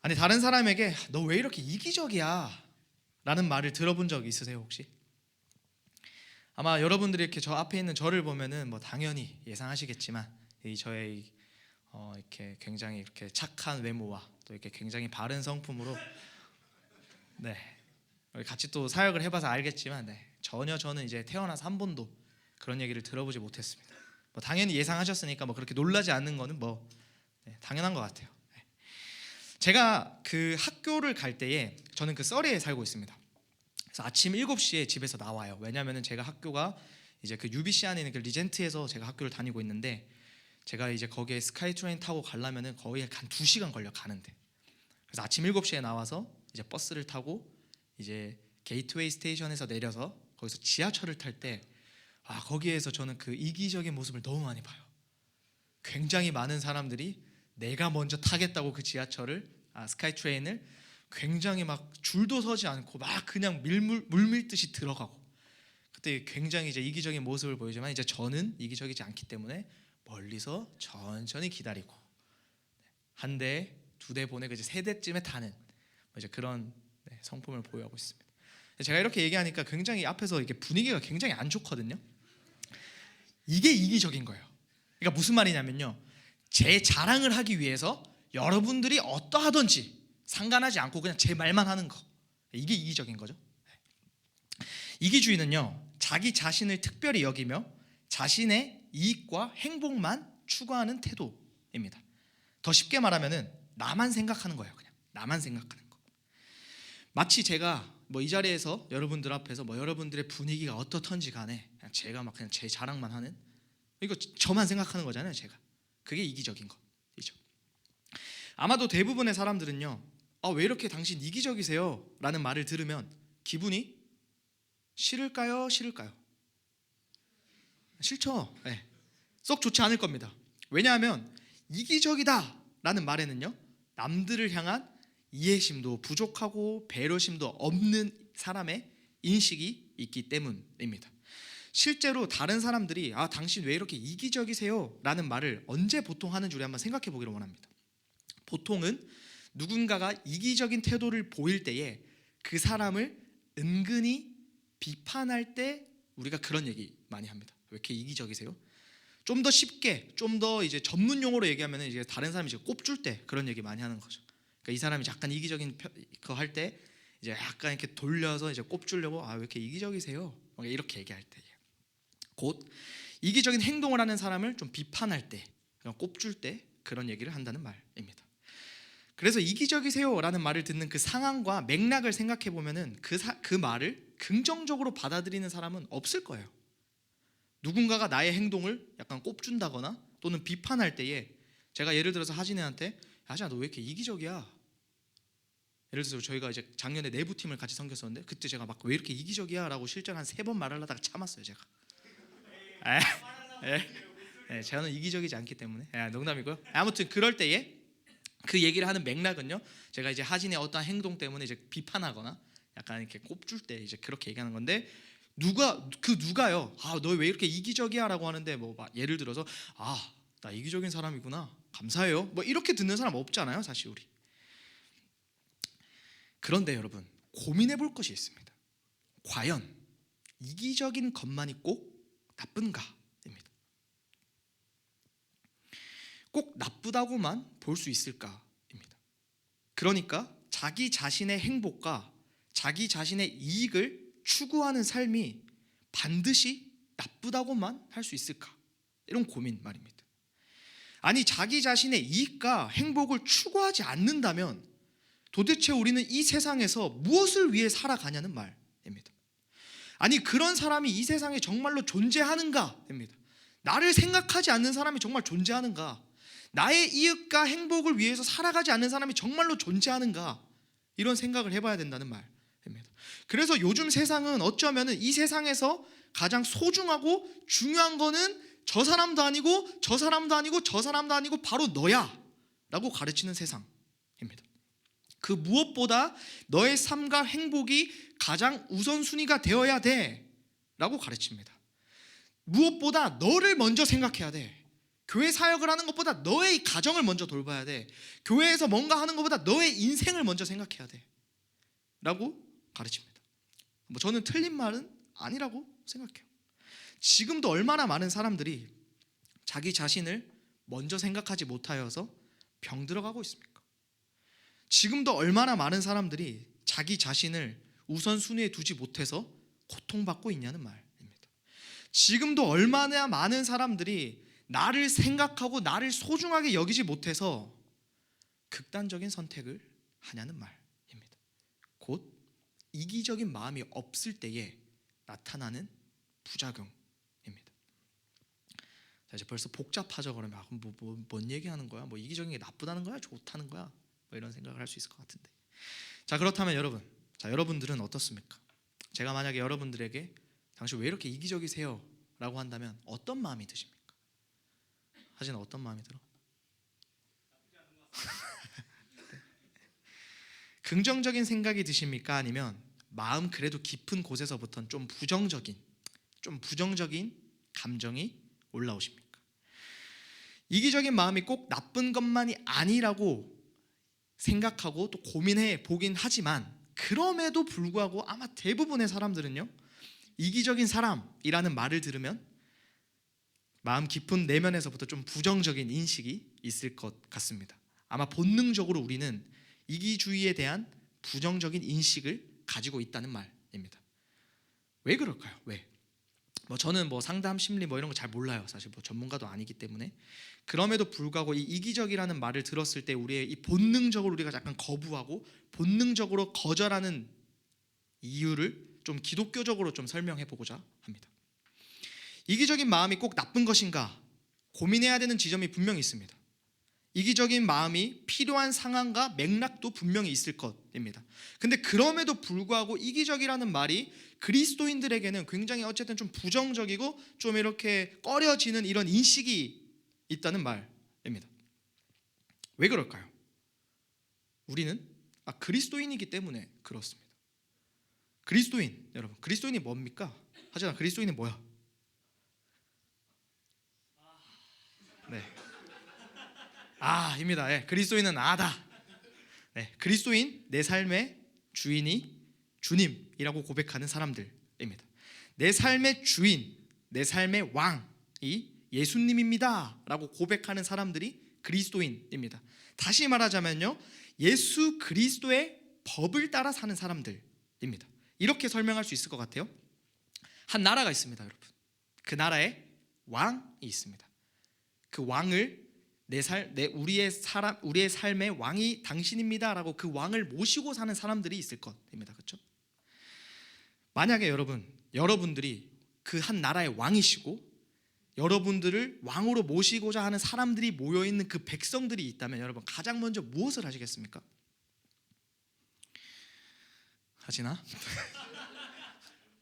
[SPEAKER 5] 아니, 다른 사람에게 너 왜 이렇게 이기적이야? 라는 말을 들어본 적 있으세요 혹시? 아마 여러분들이 이렇게 저 앞에 있는 저를 보면은 뭐 당연히 예상하시겠지만 이 저의 이렇게 굉장히 이렇게 착한 외모와 또 이렇게 굉장히 바른 성품으로 같이 또 사역을 해봐서 알겠지만 전혀 저는 이제 태어나서 한 번도 그런 얘기를 들어보지 못했습니다. 뭐 당연히 예상하셨으니까 뭐 그렇게 놀라지 않는 거는 뭐 당연한 것 같아요. 제가 그 학교를 갈 때에 저는 그 서리에 살고 있습니다. 그래서 아침 7시에 집에서 나와요. 왜냐면은 제가 학교가 이제 그 UBC 안에 있는 그 리젠트에서 제가 학교를 다니고 있는데 제가 이제 거기에 스카이트레인 타고 가려면은 거의 한 2시간 걸려 가는데. 그래서 아침 7시에 나와서 이제 버스를 타고 이제 게이트웨이 스테이션에서 내려서 거기서 지하철을 탈 때 거기에서 저는 그 이기적인 모습을 너무 많이 봐요. 굉장히 많은 사람들이 내가 먼저 타겠다고 그 지하철을 스카이트레인을 굉장히 막 줄도 서지 않고 막 그냥 물밀듯이 들어가고, 그때 굉장히 이제 이기적인 모습을 보이지만 이제 저는 이기적이지 않기 때문에 멀리서 천천히 기다리고 한 대, 두 대 보내고 이제 세 대쯤에 타는 이제 그런 성품을 보유하고 있습니다. 제가 이렇게 얘기하니까 굉장히 앞에서 이렇게 분위기가 굉장히 안 좋거든요. 이게 이기적인 거예요. 그러니까 무슨 말이냐면요, 제 자랑을 하기 위해서 여러분들이 어떠하든지 상관하지 않고 그냥 제 말만 하는 거, 이게 이기적인 거죠. 이기주의는요, 자기 자신을 특별히 여기며 자신의 이익과 행복만 추구하는 태도입니다. 더 쉽게 말하면은 나만 생각하는 거예요. 그냥 나만 생각하는 거. 마치 제가 뭐 이 자리에서 여러분들 앞에서 뭐 여러분들의 분위기가 어떻던지 간에 그냥 제가 막 그냥 제 자랑만 하는, 이거 저만 생각하는 거잖아요. 제가 그게 이기적인 거이죠. 아마도 대부분의 사람들은요, 왜 이렇게 당신 이기적이세요? 라는 말을 들으면 기분이 싫을까요? 싫을까요? 싫죠. 썩 좋지 않을 겁니다. 왜냐하면 이기적이다 라는 말에는요, 남들을 향한 이해심도 부족하고 배려심도 없는 사람의 인식이 있기 때문입니다. 실제로 다른 사람들이 당신 왜 이렇게 이기적이세요? 라는 말을 언제 보통 하는지 우리 한번 생각해 보기를 원합니다. 보통은 누군가가 이기적인 태도를 보일 때에 그 사람을 은근히 비판할 때 우리가 그런 얘기 많이 합니다. 왜 이렇게 이기적이세요? 좀 더 쉽게, 좀 더 이제 전문 용어로 얘기하면 이제 다른 사람이 이제 꼽줄 때 그런 얘기 많이 하는 거죠. 그러니까 이 사람이 약간 이기적인 거 할 때 이제 약간 이렇게 돌려서 이제 꼽주려고 왜 이렇게 이기적이세요? 이렇게 얘기할 때, 곧 이기적인 행동을 하는 사람을 좀 비판할 때, 꼽줄 때 그런 얘기를 한다는 말입니다. 그래서 이기적이세요라는 말을 듣는 그 상황과 맥락을 생각해 보면은 그 말을 긍정적으로 받아들이는 사람은 없을 거예요. 누군가가 나의 행동을 약간 꼽준다거나 또는 비판할 때에 제가 예를 들어서 하진이한테 하진아 너 왜 이렇게 이기적이야? 예를 들어서 저희가 이제 작년에 내부팀을 같이 섬겼었는데 그때 제가 막 왜 이렇게 이기적이야? 라고 실제로 한 3번 말하려다가 참았어요 제가. 저는 이기적이지 않기 때문에 농담이고요. 아무튼 그럴 때에 그 얘기를 하는 맥락은요, 제가 이제 하진의 어떠한 행동 때문에 이제 비판하거나 약간 이렇게 꼽줄 때 이제 그렇게 얘기하는 건데 누가요? 너 왜 이렇게 이기적이야라고 하는데 뭐 예를 들어서 나 이기적인 사람이구나 감사해요 뭐 이렇게 듣는 사람 없잖아요 사실 우리. 그런데 여러분 고민해 볼 것이 있습니다. 과연 이기적인 것만이 꼭 나쁜가입니다. 꼭 나쁘다고만 볼 수 있을까입니다. 그러니까 자기 자신의 행복과 자기 자신의 이익을 추구하는 삶이 반드시 나쁘다고만 할 수 있을까? 이런 고민 말입니다. 아니 자기 자신의 이익과 행복을 추구하지 않는다면 도대체 우리는 이 세상에서 무엇을 위해 살아가냐는 말입니다. 아니 그런 사람이 이 세상에 정말로 존재하는가입니다. 나를 생각하지 않는 사람이 정말 존재하는가? 나의 이익과 행복을 위해서 살아가지 않는 사람이 정말로 존재하는가? 이런 생각을 해봐야 된다는 말입니다. 그래서 요즘 세상은 어쩌면 이 세상에서 가장 소중하고 중요한 거는 저 사람도 아니고 저 사람도 아니고 저 사람도 아니고 바로 너야 라고 가르치는 세상입니다. 그 무엇보다 너의 삶과 행복이 가장 우선순위가 되어야 돼 라고 가르칩니다. 무엇보다 너를 먼저 생각해야 돼. 교회 사역을 하는 것보다 너의 가정을 먼저 돌봐야 돼. 교회에서 뭔가 하는 것보다 너의 인생을 먼저 생각해야 돼 라고 가르칩니다. 저는 틀린 말은 아니라고 생각해요. 지금도 얼마나 많은 사람들이 자기 자신을 먼저 생각하지 못하여서 병들어가고 있습니까? 지금도 얼마나 많은 사람들이 자기 자신을 우선순위에 두지 못해서 고통받고 있냐는 말입니다. 지금도 얼마나 많은 사람들이 나를 생각하고 나를 소중하게 여기지 못해서 극단적인 선택을 하냐는 말입니다. 곧 이기적인 마음이 없을 때에 나타나는 부작용입니다. 자, 이제 벌써 복잡하죠. 그러면 뭔 얘기하는 거야? 뭐 이기적인 게 나쁘다는 거야? 좋다는 거야? 뭐 이런 생각을 할 수 있을 것 같은데. 자, 그렇다면 여러분들은 어떻습니까? 제가 만약에 여러분들에게 당신 왜 이렇게 이기적이세요? 라고 한다면 어떤 마음이 드십니까? 하진 어떤 마음이 들어? 긍정적인 생각이 드십니까? 아니면 마음 그래도 깊은 곳에서부터는 좀 부정적인 감정이 올라오십니까? 이기적인 마음이 꼭 나쁜 것만이 아니라고 생각하고 또 고민해 보긴 하지만 그럼에도 불구하고 아마 대부분의 사람들은요, 이기적인 사람이라는 말을 들으면 마음 깊은 내면에서부터 좀 부정적인 인식이 있을 것 같습니다. 아마 본능적으로 우리는 이기주의에 대한 부정적인 인식을 가지고 있다는 말입니다. 왜 그럴까요? 왜? 저는 상담 심리 이런 거 잘 몰라요. 사실 전문가도 아니기 때문에. 그럼에도 불구하고 이 이기적이라는 말을 들었을 때 우리의 이 본능적으로 우리가 약간 거부하고 본능적으로 거절하는 이유를 좀 기독교적으로 좀 설명해 보고자 합니다. 이기적인 마음이 꼭 나쁜 것인가? 고민해야 되는 지점이 분명히 있습니다. 이기적인 마음이 필요한 상황과 맥락도 분명히 있을 것입니다. 근데 그럼에도 불구하고 이기적이라는 말이 그리스도인들에게는 굉장히 어쨌든 좀 부정적이고 좀 이렇게 꺼려지는 이런 인식이 있다는 말입니다. 왜 그럴까요? 우리는 그리스도인이기 때문에 그렇습니다. 그리스도인, 여러분, 그리스도인이 뭡니까? 하지만 그리스도인이 뭐야? 네. 입니다. 예, 그리스도인은 아다. 네, 그리스도인 내 삶의 주인이 주님이라고 고백하는 사람들입니다. 내 삶의 주인, 내 삶의 왕이 예수님입니다라고 고백하는 사람들이 그리스도인입니다. 다시 말하자면요, 예수 그리스도의 법을 따라 사는 사람들입니다. 이렇게 설명할 수 있을 것 같아요. 한 나라가 있습니다, 여러분. 그 나라에 왕이 있습니다. 그 왕을 우리의 삶의 왕이 당신입니다라고 그 왕을 모시고 사는 사람들이 있을 것입니다. 그렇죠? 만약에 여러분들이 그 한 나라의 왕이시고 여러분들을 왕으로 모시고자 하는 사람들이 모여 있는 그 백성들이 있다면 여러분 가장 먼저 무엇을 하시겠습니까? 하시나?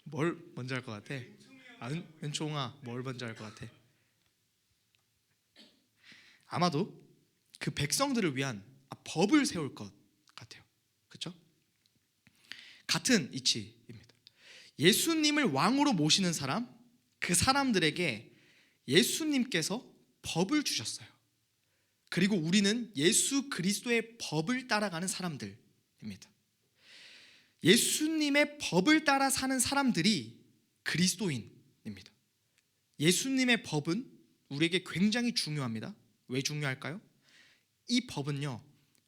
[SPEAKER 5] 뭘 먼저 할 것 같아? 은총아, 뭘 먼저 할 것 같아? 아마도 그 백성들을 위한 법을 세울 것 같아요. 그렇죠? 같은 이치입니다. 예수님을 왕으로 모시는 사람, 그 사람들에게 예수님께서 법을 주셨어요. 그리고 우리는 예수 그리스도의 법을 따라가는 사람들입니다. 예수님의 법을 따라 사는 사람들이 그리스도인입니다. 예수님의 법은 우리에게 굉장히 중요합니다. 왜 중요할까요? 이 법은요,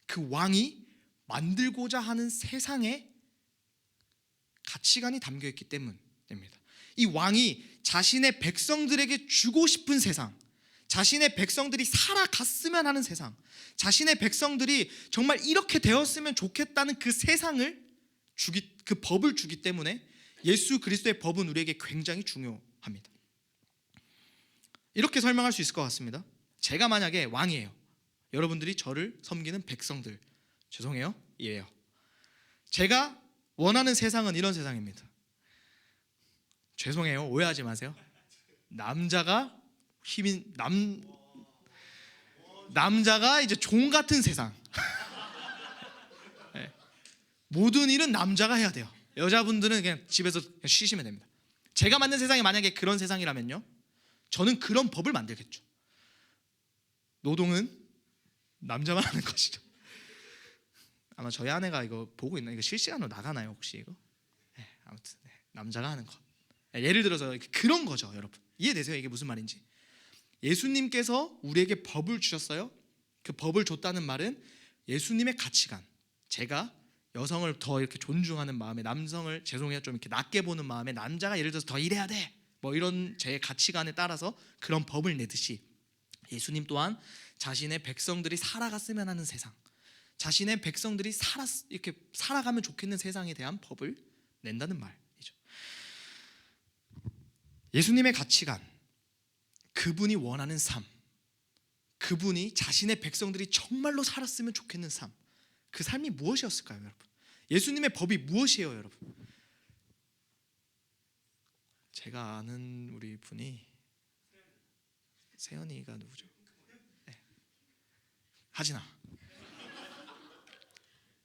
[SPEAKER 5] 그 왕이 만들고자 하는 세상의 가치관이 담겨 있기 때문입니다. 이 왕이 자신의 백성들에게 주고 싶은 세상, 자신의 백성들이 살아갔으면 하는 세상, 자신의 백성들이 정말 이렇게 되었으면 좋겠다는 그 세상을 그 법을 주기 때문에 예수 그리스도의 법은 우리에게 굉장히 중요합니다. 이렇게 설명할 수 있을 것 같습니다. 제가 만약에 왕이에요. 여러분들이 저를 섬기는 백성들, 죄송해요, 이에요. 제가 원하는 세상은 이런 세상입니다. 죄송해요, 오해하지 마세요. 남자가 이제 종 같은 세상. 네. 모든 일은 남자가 해야 돼요. 여자분들은 그냥 집에서 그냥 쉬시면 됩니다. 제가 만든 세상이 만약에 그런 세상이라면요, 저는 그런 법을 만들겠죠. 노동은 남자만 하는 것이죠. 아마 저희 아내가 이거 보고 있나? 이거 실시간으로 나가나요 혹시 이거? 네, 아무튼 남자가 하는 것. 예를 들어서 그런 거죠, 여러분. 이해되세요? 이게 무슨 말인지. 예수님께서 우리에게 법을 주셨어요. 그 법을 줬다는 말은 예수님의 가치관. 제가 여성을 더 이렇게 존중하는 마음에, 남성을 죄송해요 좀 이렇게 낮게 보는 마음에, 남자가 예를 들어서 더 일해야 돼, 뭐 이런 제 가치관에 따라서 그런 법을 내듯이 예수님 또한 자신의 백성들이 살아갔으면 하는 세상, 자신의 백성들이 이렇게 살아가면 좋겠는 세상에 대한 법을 낸다는 말이죠. 예수님의 가치관, 그분이 원하는 삶, 그분이 자신의 백성들이 정말로 살았으면 좋겠는 삶, 그 삶이 무엇이었을까요, 여러분? 예수님의 법이 무엇이에요, 여러분? 제가 아는 우리 분이 세연이가 누구죠? 네. 하진아.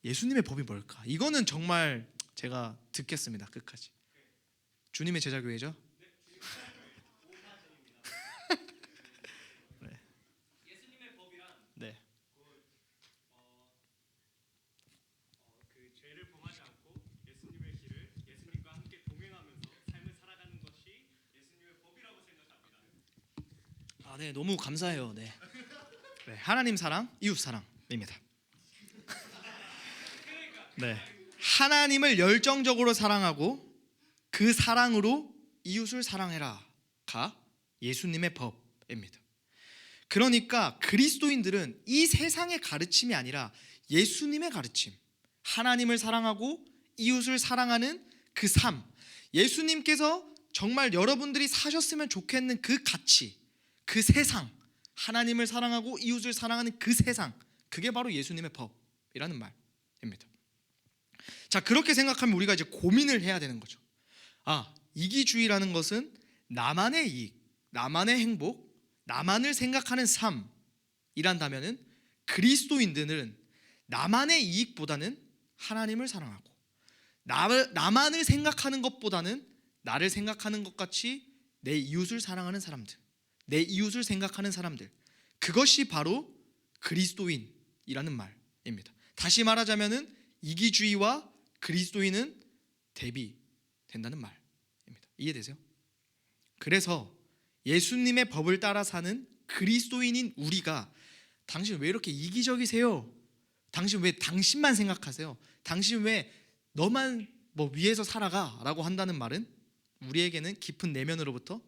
[SPEAKER 5] 예수님의 법이 뭘까? 이거는 정말 제가 듣겠습니다, 끝까지. 주님의 제자교회죠? 네.
[SPEAKER 6] 예수님의 법이란
[SPEAKER 5] 네.
[SPEAKER 6] 그 죄를 범하지 않고 예수님의 길을 예수님과 함께 동행하면서 삶을 살아가는 것이 예수님의 법이라고 생각합니다.
[SPEAKER 5] 네, 너무 감사해요. 네. 하나님 사랑, 이웃 사랑입니다. 네. 하나님을 열정적으로 사랑하고 그 사랑으로 이웃을 사랑해라가 예수님의 법입니다. 그러니까 그리스도인들은 이 세상의 가르침이 아니라 예수님의 가르침, 하나님을 사랑하고 이웃을 사랑하는 그 삶, 예수님께서 정말 여러분들이 사셨으면 좋겠는 그 가치, 그 세상, 하나님을 사랑하고 이웃을 사랑하는 그 세상, 그게 바로 예수님의 법이라는 말입니다. 자, 그렇게 생각하면 우리가 이제 고민을 해야 되는 거죠. 이기주의라는 것은 나만의 이익, 나만의 행복, 나만을 생각하는 삶이란다면은 그리스도인들은 나만의 이익보다는 하나님을 사랑하고 나만을 생각하는 것보다는 나를 생각하는 것 같이 내 이웃을 사랑하는 사람들, 내 이웃을 생각하는 사람들, 그것이 바로 그리스도인이라는 말입니다. 다시 말하자면은 이기주의와 그리스도인은 대비된다는 말입니다. 이해되세요? 그래서 예수님의 법을 따라 사는 그리스도인인 우리가 당신 왜 이렇게 이기적이세요? 당신 왜 당신만 생각하세요? 당신 왜 너만 뭐 위에서 살아가? 라고 한다는 말은 우리에게는 깊은 내면으로부터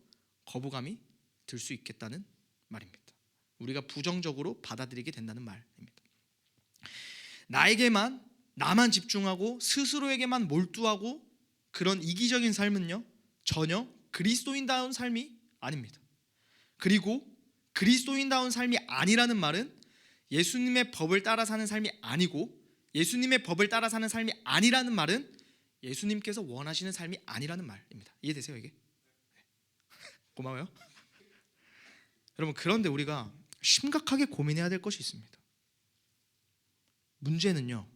[SPEAKER 5] 거부감이 들 수 있겠다는 말입니다. 우리가 부정적으로 받아들이게 된다는 말입니다. 나만 집중하고 스스로에게만 몰두하고 그런 이기적인 삶은요, 전혀 그리스도인다운 삶이 아닙니다. 그리고 그리스도인다운 삶이 아니라는 말은 예수님의 법을 따라 사는 삶이 아니고, 예수님의 법을 따라 사는 삶이 아니라는 말은 예수님께서 원하시는 삶이 아니라는 말입니다. 이해되세요 이게? 고마워요. 여러분, 그런데 우리가 심각하게 고민해야 될 것이 있습니다. 문제는요,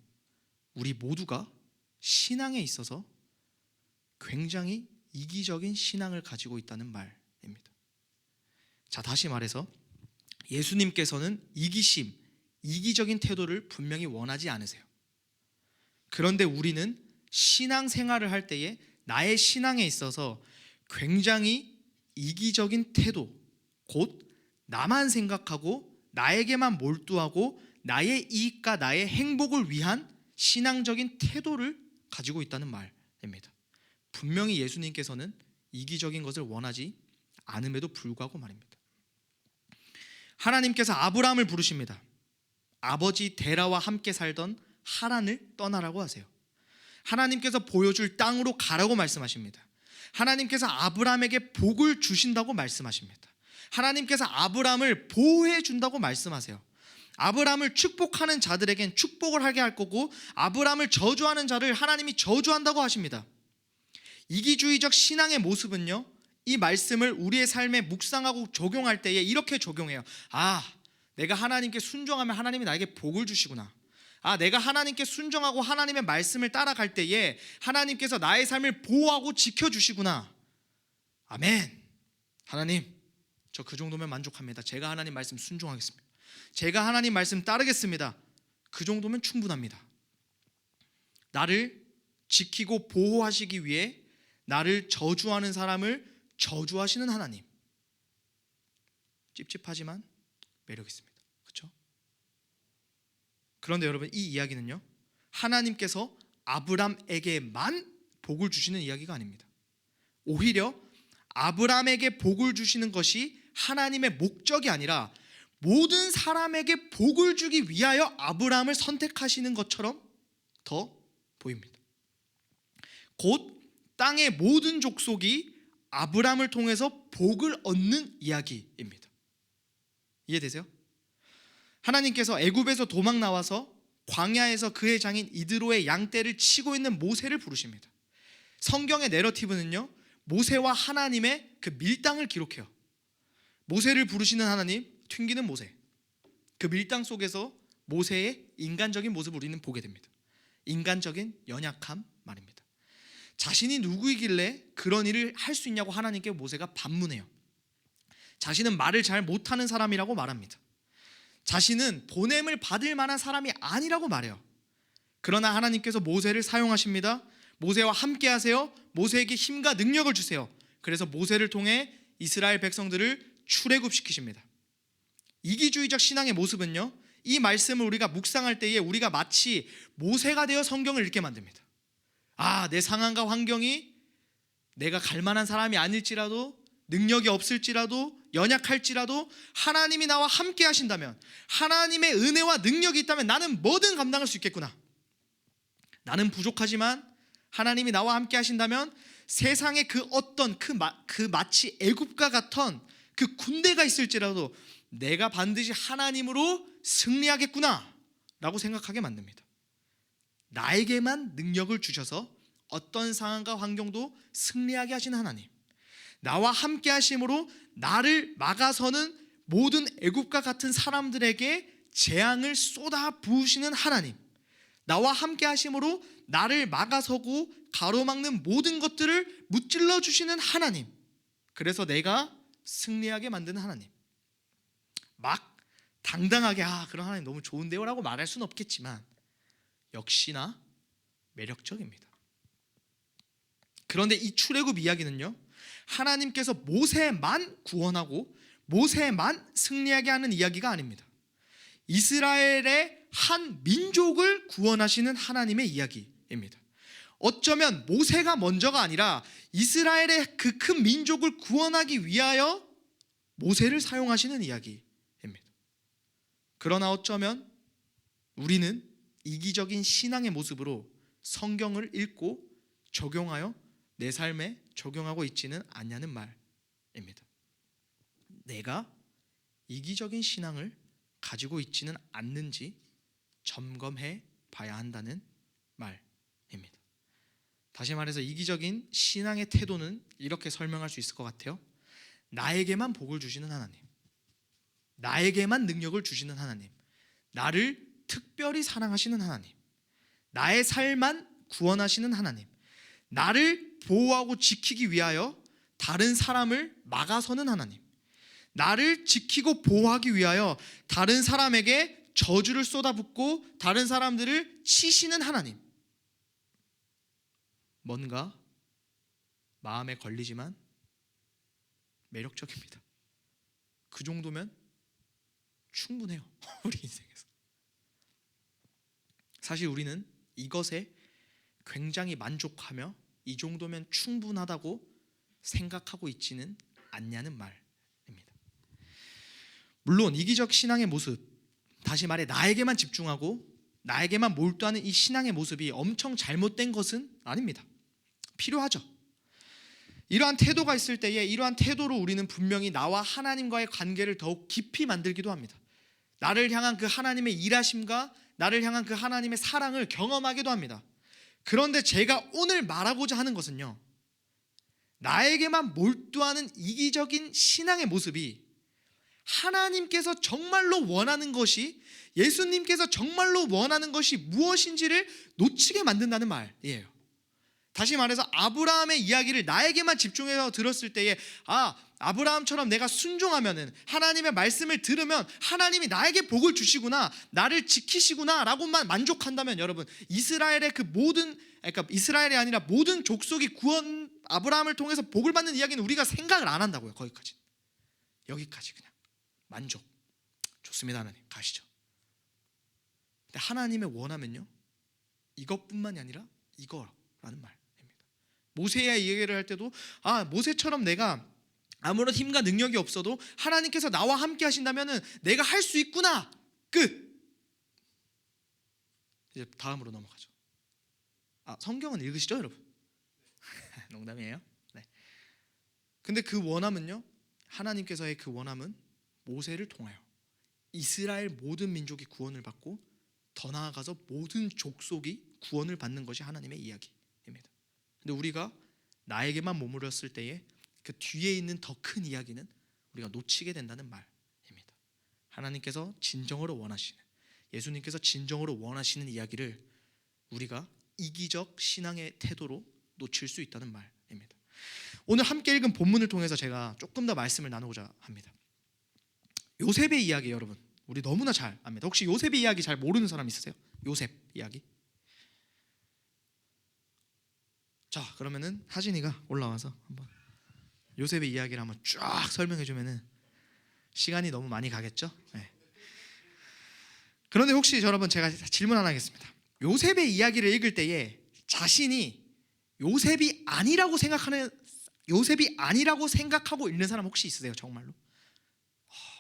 [SPEAKER 5] 우리 모두가 신앙에 있어서 굉장히 이기적인 신앙을 가지고 있다는 말입니다. 자, 다시 말해서 예수님께서는 이기적인 태도를 분명히 원하지 않으세요. 그런데 우리는 신앙생활을 할 때에 나의 신앙에 있어서 굉장히 이기적인 태도, 곧 나만 생각하고 나에게만 몰두하고 나의 이익과 나의 행복을 위한 신앙적인 태도를 가지고 있다는 말입니다. 분명히 예수님께서는 이기적인 것을 원하지 않음에도 불구하고 말입니다. 하나님께서 아브라함을 부르십니다. 아버지 데라와 함께 살던 하란을 떠나라고 하세요. 하나님께서 보여줄 땅으로 가라고 말씀하십니다. 하나님께서 아브라함에게 복을 주신다고 말씀하십니다. 하나님께서 아브라함을 보호해 준다고 말씀하세요. 아브라함을 축복하는 자들에겐 축복을 하게 할 거고, 아브라함을 저주하는 자를 하나님이 저주한다고 하십니다. 이기주의적 신앙의 모습은요, 이 말씀을 우리의 삶에 묵상하고 적용할 때에 이렇게 적용해요. 아, 내가 하나님께 순종하면 하나님이 나에게 복을 주시구나. 아, 내가 하나님께 순종하고 하나님의 말씀을 따라갈 때에 하나님께서 나의 삶을 보호하고 지켜주시구나. 아멘. 하나님, 저 그 정도면 만족합니다. 제가 하나님 말씀 순종하겠습니다. 제가 하나님 말씀 따르겠습니다. 그 정도면 충분합니다. 나를 지키고 보호하시기 위해 나를 저주하는 사람을 저주하시는 하나님. 찝찝하지만 매력 있습니다. 그렇죠? 그런데 여러분, 이 이야기는요, 하나님께서 아브람에게만 복을 주시는 이야기가 아닙니다. 오히려 아브람에게 복을 주시는 것이 하나님의 목적이 아니라 모든 사람에게 복을 주기 위하여 아브람을 선택하시는 것처럼 더 보입니다. 곧 땅의 모든 족속이 아브람을 통해서 복을 얻는 이야기입니다. 이해되세요? 하나님께서 애굽에서 도망 나와서 광야에서 그의 장인 이드로의 양떼를 치고 있는 모세를 부르십니다. 성경의 내러티브는요, 모세와 하나님의 그 밀당을 기록해요. 모세를 부르시는 하나님, 튕기는 모세. 그 밀당 속에서 모세의 인간적인 모습을 우리는 보게 됩니다. 인간적인 연약함 말입니다. 자신이 누구이길래 그런 일을 할 수 있냐고 하나님께 모세가 반문해요. 자신은 말을 잘 못하는 사람이라고 말합니다. 자신은 보냄을 받을 만한 사람이 아니라고 말해요. 그러나 하나님께서 모세를 사용하십니다. 모세와 함께 하세요. 모세에게 힘과 능력을 주세요. 그래서 모세를 통해 이스라엘 백성들을 출애굽시키십니다. 이기주의적 신앙의 모습은요, 이 말씀을 우리가 묵상할 때에 우리가 마치 모세가 되어 성경을 읽게 만듭니다. 아, 내 상황과 환경이 내가 갈 만한 사람이 아닐지라도, 능력이 없을지라도, 연약할지라도 하나님이 나와 함께 하신다면, 하나님의 은혜와 능력이 있다면 나는 뭐든 감당할 수 있겠구나. 나는 부족하지만 하나님이 나와 함께 하신다면 세상에 그 어떤 그 마치 애굽과 같은 그 군대가 있을지라도 내가 반드시 하나님으로 승리하겠구나 라고 생각하게 만듭니다. 나에게만 능력을 주셔서 어떤 상황과 환경도 승리하게 하신 하나님, 나와 함께 하심으로 나를 막아서는 모든 애굽과 같은 사람들에게 재앙을 쏟아 부으시는 하나님, 나와 함께 하심으로 나를 막아서고 가로막는 모든 것들을 무찔러 주시는 하나님, 그래서 내가 승리하게 만드는 하나님. 막 당당하게 그런 하나님 너무 좋은데요 라고 말할 수는 없겠지만 역시나 매력적입니다. 그런데 이 출애굽 이야기는요, 하나님께서 모세만 구원하고 모세만 승리하게 하는 이야기가 아닙니다. 이스라엘의 한 민족을 구원하시는 하나님의 이야기입니다. 어쩌면 모세가 먼저가 아니라 이스라엘의 그 큰 민족을 구원하기 위하여 모세를 사용하시는 이야기입니다. 그러나 어쩌면 우리는 이기적인 신앙의 모습으로 성경을 읽고 적용하여 내 삶에 적용하고 있지는 않냐는 말입니다. 내가 이기적인 신앙을 가지고 있지는 않는지 점검해 봐야 한다는 말입니다. 다시 말해서 이기적인 신앙의 태도는 이렇게 설명할 수 있을 것 같아요. 나에게만 복을 주시는 하나님, 나에게만 능력을 주시는 하나님, 나를 특별히 사랑하시는 하나님, 나의 삶만 구원하시는 하나님, 나를 보호하고 지키기 위하여 다른 사람을 막아서는 하나님, 나를 지키고 보호하기 위하여 다른 사람에게 저주를 쏟아붓고 다른 사람들을 치시는 하나님. 뭔가 마음에 걸리지만 매력적입니다. 그 정도면 충분해요. 우리 인생에서. 사실 우리는 이것에 굉장히 만족하며 이 정도면 충분하다고 생각하고 있지는 않냐는 말입니다. 물론 이기적 신앙의 모습, 다시 말해 나에게만 집중하고 나에게만 몰두하는 이 신앙의 모습이 엄청 잘못된 것은 아닙니다. 필요하죠. 이러한 태도가 있을 때에 이러한 태도로 우리는 분명히 나와 하나님과의 관계를 더욱 깊이 만들기도 합니다. 나를 향한 그 하나님의 일하심과 나를 향한 그 하나님의 사랑을 경험하기도 합니다. 그런데 제가 오늘 말하고자 하는 것은요, 나에게만 몰두하는 이기적인 신앙의 모습이 하나님께서 정말로 원하는 것이, 예수님께서 정말로 원하는 것이 무엇인지를 놓치게 만든다는 말이에요. 다시 말해서 아브라함의 이야기를 나에게만 집중해서 들었을 때에 아브라함처럼 내가 순종하면은, 하나님의 말씀을 들으면 하나님이 나에게 복을 주시구나, 나를 지키시구나 라고만 만족한다면, 여러분, 이스라엘의 그 모든, 그러니까 이스라엘이 아니라 모든 족속이 구원, 아브라함을 통해서 복을 받는 이야기는 우리가 생각을 안 한다고요. 거기까지, 여기까지 그냥 만족. 좋습니다. 하나님 가시죠. 근데 하나님의 원하면요, 이것뿐만이 아니라 이거라는 말입니다. 모세의 얘기를 할 때도 모세처럼 내가 아무런 힘과 능력이 없어도 하나님께서 나와 함께 하신다면은 내가 할 수 있구나. 끝. 이제 다음으로 넘어가죠. 성경은 읽으시죠, 여러분? 농담이에요. 네. 근데 그 원함은요, 하나님께서의 그 원함은 모세를 통하여 이스라엘 모든 민족이 구원을 받고 더 나아가서 모든 족속이 구원을 받는 것이 하나님의 이야기입니다. 근데 우리가 나에게만 머물렀을 때에 그 뒤에 있는 더 큰 이야기는 우리가 놓치게 된다는 말입니다. 하나님께서 진정으로 원하시는, 예수님께서 진정으로 원하시는 이야기를 우리가 이기적 신앙의 태도로 놓칠 수 있다는 말입니다. 오늘 함께 읽은 본문을 통해서 제가 조금 더 말씀을 나누고자 합니다. 요셉의 이야기, 여러분 우리 너무나 잘 압니다. 혹시 요셉의 이야기 잘 모르는 사람 있으세요? 요셉 이야기? 자, 그러면은 하진이가 올라와서 한번 요셉의 이야기를 한번 쫙 설명해 주면은 시간이 너무 많이 가겠죠? 네. 그런데 혹시 여러분, 제가 질문 하나 하겠습니다. 요셉의 이야기를 읽을 때에 자신이 요셉이 아니라고 생각하고 읽는 사람 혹시 있으세요? 정말로?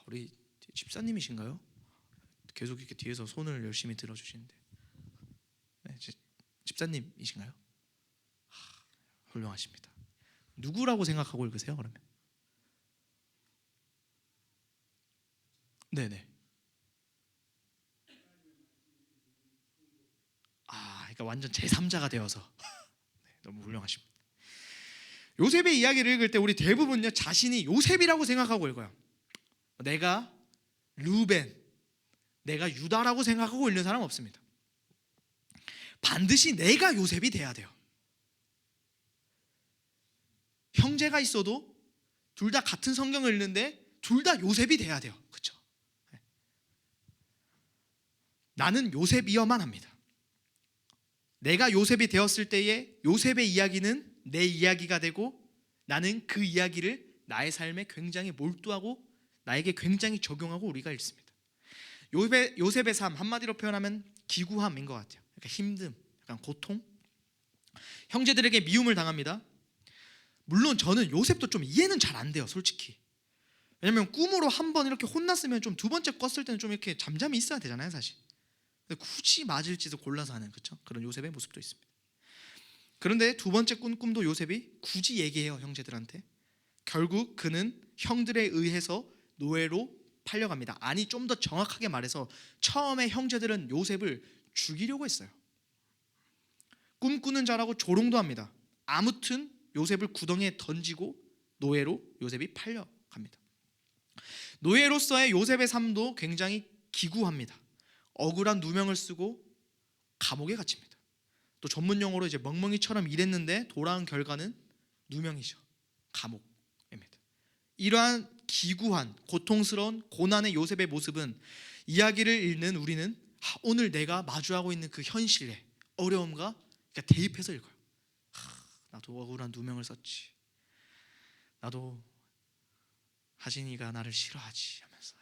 [SPEAKER 5] 우리 집사님이신가요? 계속 이렇게 뒤에서 손을 열심히 들어주시는데, 네, 집사님이신가요? 훌륭하십니다. 누구라고 생각하고 읽으세요, 그러면? 네네. 그러니까 완전 제3자가 되어서 네, 너무 훌륭하십니다. 요셉의 이야기를 읽을 때 우리 대부분요, 자신이 요셉이라고 생각하고 읽어요. 내가 루벤, 내가 유다라고 생각하고 읽는 사람 없습니다. 반드시 내가 요셉이 돼야 돼요. 형제가 있어도 둘 다 같은 성경을 읽는데 둘 다 요셉이 돼야 돼요. 그렇죠? 나는 요셉이어만 합니다. 내가 요셉이 되었을 때에 요셉의 이야기는 내 이야기가 되고 나는 그 이야기를 나의 삶에 굉장히 몰두하고 나에게 굉장히 적용하고 우리가 읽습니다. 요셉의 삶 한마디로 표현하면 기구함인 것 같아요. 그러니까 힘듦, 약간 고통. 형제들에게 미움을 당합니다. 물론 저는 요셉도 좀 이해는 잘 안 돼요, 솔직히. 왜냐면 꿈으로 한 번 이렇게 혼났으면 좀 두 번째 꿨을 때는 좀 이렇게 잠잠히 있어야 되잖아요, 사실. 근데 굳이 맞을 짓을 골라서 하는, 그렇죠? 그런 요셉의 모습도 있습니다. 그런데 두 번째 꾼 꿈도 요셉이 굳이 얘기해요, 형제들한테. 결국 그는 형들에 의해서 노예로 팔려갑니다. 아니, 좀 더 정확하게 말해서 처음에 형제들은 요셉을 죽이려고 했어요. 꿈꾸는 자라고 조롱도 합니다. 아무튼 요셉을 구덩이에 던지고 노예로 요셉이 팔려갑니다. 노예로서의 요셉의 삶도 굉장히 기구합니다. 억울한 누명을 쓰고 감옥에 갇힙니다. 또 전문 용어로 이제 멍멍이처럼 일했는데 돌아온 결과는 누명이죠. 감옥입니다. 이러한 기구한 고통스러운 고난의 요셉의 모습은 이야기를 읽는 우리는 오늘 내가 마주하고 있는 그 현실의 어려움과 대입해서 읽어요. 나도 억울한 누명을 썼지. 나도 하진이가 나를 싫어하지 하면서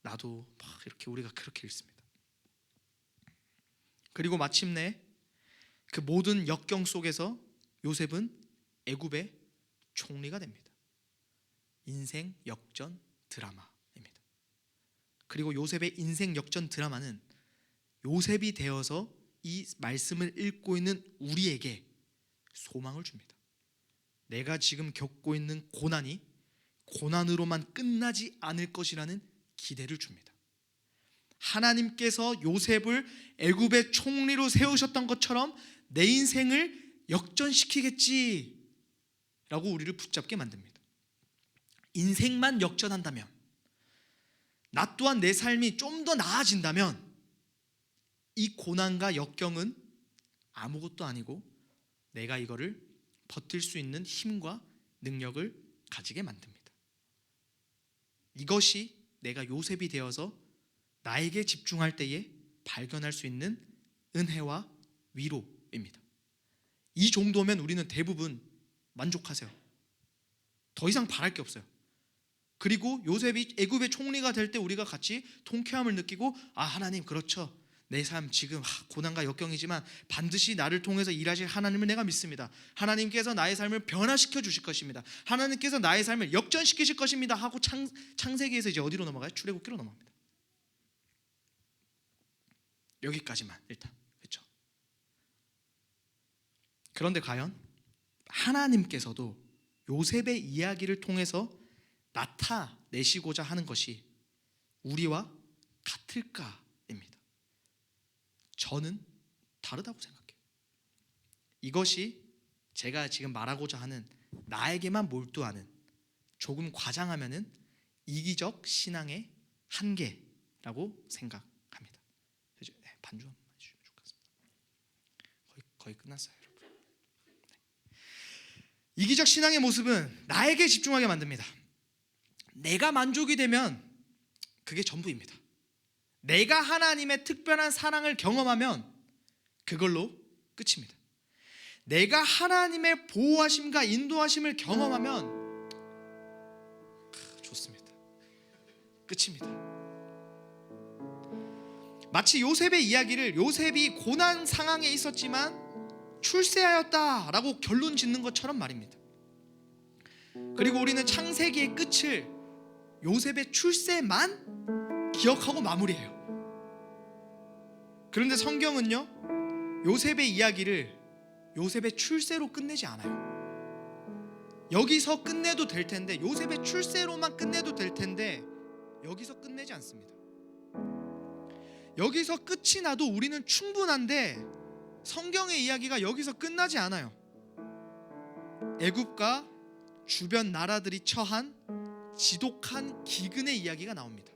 [SPEAKER 5] 나도 막 이렇게 우리가 그렇게 읽습니다. 그리고 마침내 그 모든 역경 속에서 요셉은 애굽의 총리가 됩니다. 인생 역전 드라마입니다. 그리고 요셉의 인생 역전 드라마는 요셉이 되어서 이 말씀을 읽고 있는 우리에게 소망을 줍니다. 내가 지금 겪고 있는 고난이 고난으로만 끝나지 않을 것이라는 기대를 줍니다. 하나님께서 요셉을 애굽의 총리로 세우셨던 것처럼 내 인생을 역전시키겠지라고 우리를 붙잡게 만듭니다. 인생만 역전한다면, 나 또한 내 삶이 좀 더 나아진다면 이 고난과 역경은 아무것도 아니고 내가 이거를 버틸 수 있는 힘과 능력을 가지게 만듭니다. 이것이 내가 요셉이 되어서 나에게 집중할 때에 발견할 수 있는 은혜와 위로입니다. 이 정도면 우리는 대부분 만족하세요. 더 이상 바랄 게 없어요. 그리고 요셉이 애굽의 총리가 될 때 우리가 같이 통쾌함을 느끼고, 아, 하나님, 그렇죠, 내 삶 지금 고난과 역경이지만 반드시 나를 통해서 일하실 하나님을 내가 믿습니다. 하나님께서 나의 삶을 변화시켜 주실 것입니다. 하나님께서 나의 삶을 역전시키실 것입니다 하고 창세기에서 이제 어디로 넘어가요? 출애굽기로 넘어갑니다. 여기까지만 일단, 그렇죠? 그런데 과연 하나님께서도 요셉의 이야기를 통해서 나타내시고자 하는 것이 우리와 같을까입니다. 저는 다르다고 생각해요. 이것이 제가 지금 말하고자 하는 나에게만 몰두하는, 조금 과장하면은 이기적 신앙의 한계라고 생각합니다. 반주 한번 해주시면 좋을 것 같습니다. 거의 끝났어요, 여러분. 이기적 신앙의 모습은 나에게 집중하게 만듭니다. 내가 만족이 되면 그게 전부입니다. 내가 하나님의 특별한 사랑을 경험하면 그걸로 끝입니다. 내가 하나님의 보호하심과 인도하심을 경험하면 좋습니다. 끝입니다. 마치 요셉의 이야기를 요셉이 고난 상황에 있었지만 출세하였다라고 결론 짓는 것처럼 말입니다. 그리고 우리는 창세기의 끝을 요셉의 출세만 기억하고 마무리해요. 그런데 성경은요, 요셉의 이야기를 요셉의 출세로 끝내지 않아요. 여기서 끝내도 될 텐데, 요셉의 출세로만 끝내도 될 텐데 여기서 끝내지 않습니다. 여기서 끝이 나도 우리는 충분한데 성경의 이야기가 여기서 끝나지 않아요. 애굽과 주변 나라들이 처한 지독한 기근의 이야기가 나옵니다.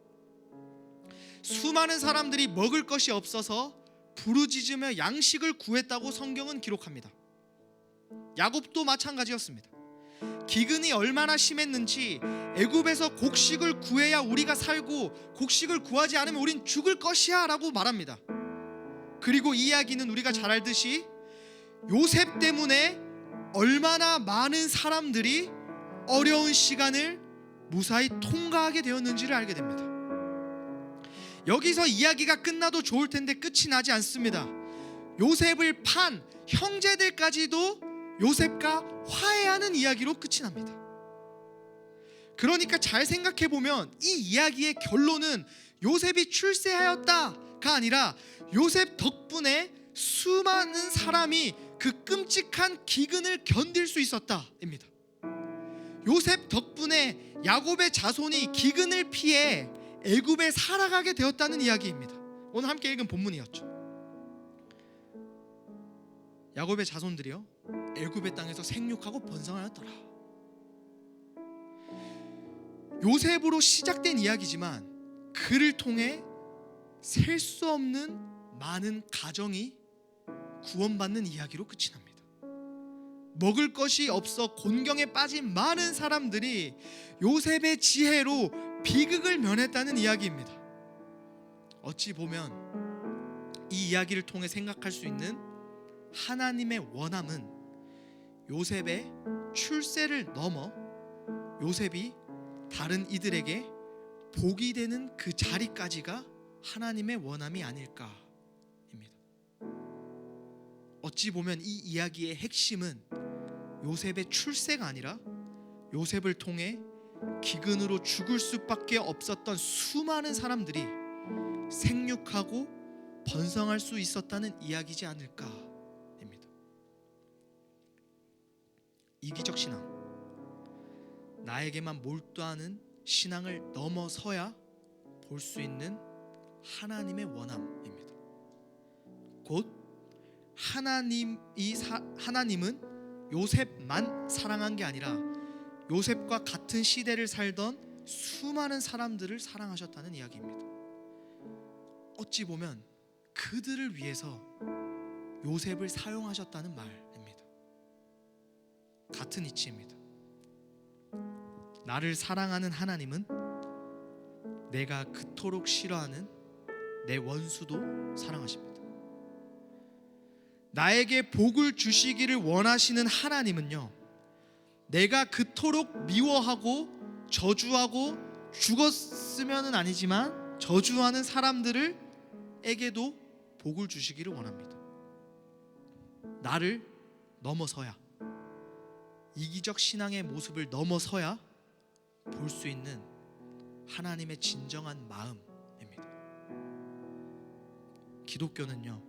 [SPEAKER 5] 수많은 사람들이 먹을 것이 없어서 부르짖으며 양식을 구했다고 성경은 기록합니다. 야곱도 마찬가지였습니다. 기근이 얼마나 심했는지 애굽에서 곡식을 구해야 우리가 살고 곡식을 구하지 않으면 우린 죽을 것이야 라고 말합니다. 그리고 이 이야기는 우리가 잘 알듯이 요셉 때문에 얼마나 많은 사람들이 어려운 시간을 무사히 통과하게 되었는지를 알게 됩니다. 여기서 이야기가 끝나도 좋을 텐데 끝이 나지 않습니다. 요셉을 판 형제들까지도 요셉과 화해하는 이야기로 끝이 납니다. 그러니까 잘 생각해 보면 이 이야기의 결론은 요셉이 출세하였다가 아니라 요셉 덕분에 수많은 사람이 그 끔찍한 기근을 견딜 수 있었다입니다. 요셉 덕분에 야곱의 자손이 기근을 피해 애굽에 살아가게 되었다는 이야기입니다. 오늘 함께 읽은 본문이었죠. 야곱의 자손들이요 애굽의 땅에서 생육하고 번성하였더라. 요셉으로 시작된 이야기지만 그를 통해 셀 수 없는 많은 가정이 구원받는 이야기로 끝이 납니다. 먹을 것이 없어 곤경에 빠진 많은 사람들이 요셉의 지혜로 비극을 면했다는 이야기입니다. 어찌 보면 이 이야기를 통해 생각할 수 있는 하나님의 원함은 요셉의 출세를 넘어 요셉이 다른 이들에게 복이 되는 그 자리까지가 하나님의 원함이 아닐까입니다. 어찌 보면 이 이야기의 핵심은 요셉의 출세가 아니라 요셉을 통해 기근으로 죽을 수밖에 없었던 수많은 사람들이 생육하고 번성할 수 있었다는 이야기지 않을까입니다. 이기적 신앙, 나에게만 몰두하는 신앙을 넘어서야 볼 수 있는 하나님의 원함입니다. 곧 하나님은 요셉만 사랑한 게 아니라 요셉과 같은 시대를 살던 수많은 사람들을 사랑하셨다는 이야기입니다. 어찌 보면 그들을 위해서 요셉을 사용하셨다는 말입니다. 같은 이치입니다. 나를 사랑하는 하나님은 내가 그토록 싫어하는 내 원수도 사랑하십니다. 나에게 복을 주시기를 원하시는 하나님은요, 내가 그토록 미워하고 저주하고 죽었으면은 아니지만 저주하는 사람들에게도 복을 주시기를 원합니다. 나를 넘어서야, 이기적 신앙의 모습을 넘어서야 볼 수 있는 하나님의 진정한 마음입니다. 기독교는요,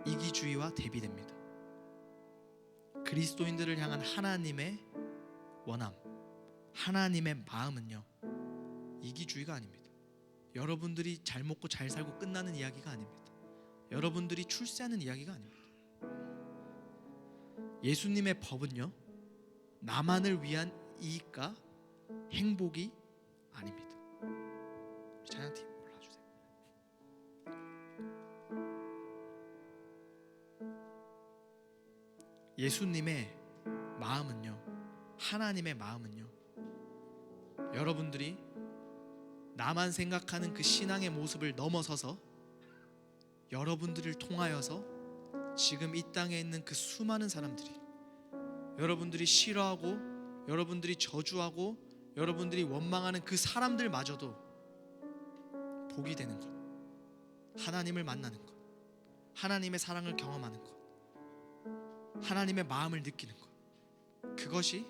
[SPEAKER 5] 이기주의와 대비됩니다. 그리스도인들을 향한 하나님의 원함, 하나님의 마음은요, 이기주의가 아닙니다. 여러분들이 잘 먹고 잘 살고 끝나는 이야기가 아닙니다. 여러분들이 출세하는 이야기가 아닙니다. 예수님의 법은요, 나만을 위한 이익과 행복이 아닙니다. 찬양팀 올라주세요. 예수님의 마음은요, 하나님의 마음은요, 여러분들이 나만 생각하는 그 신앙의 모습을 넘어서서 여러분들을 통하여서 지금 이 땅에 있는 그 수많은 사람들이, 여러분들이 싫어하고 여러분들이 저주하고 여러분들이 원망하는 그 사람들마저도 복이 되는 것, 하나님을 만나는 것, 하나님의 사랑을 경험하는 것, 하나님의 마음을 느끼는 것, 그것이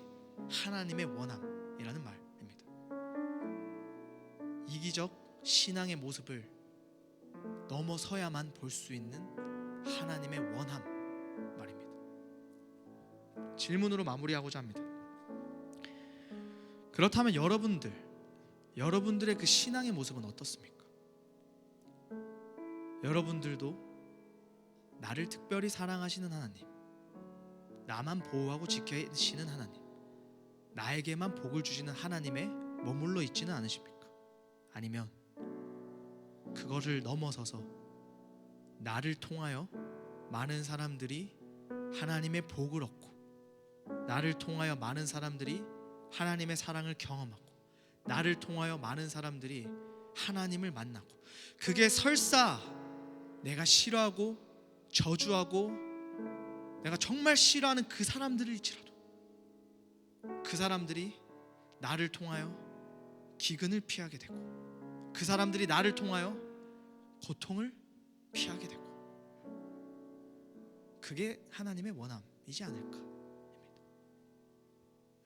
[SPEAKER 5] 하나님의 원함이라는 말입니다. 이기적 신앙의 모습을 넘어서야만 볼 수 있는 하나님의 원함 말입니다. 질문으로 마무리하고자 합니다. 그렇다면 여러분들의 그 신앙의 모습은 어떻습니까? 여러분들도 나를 특별히 사랑하시는 하나님, 나만 보호하고 지켜주시는 하나님, 나에게만 복을 주시는 하나님에 머물러 있지는 않으십니까? 아니면 그거를 넘어서서 나를 통하여 많은 사람들이 하나님의 복을 얻고, 나를 통하여 많은 사람들이 하나님의 사랑을 경험하고, 나를 통하여 많은 사람들이 하나님을 만나고, 그게 설사 내가 싫어하고 저주하고 내가 정말 싫어하는 그 사람들일지라도 그 사람들이 나를 통하여 기근을 피하게 되고 그 사람들이 나를 통하여 고통을 피하게 되고 그게 하나님의 원함이지 않을까.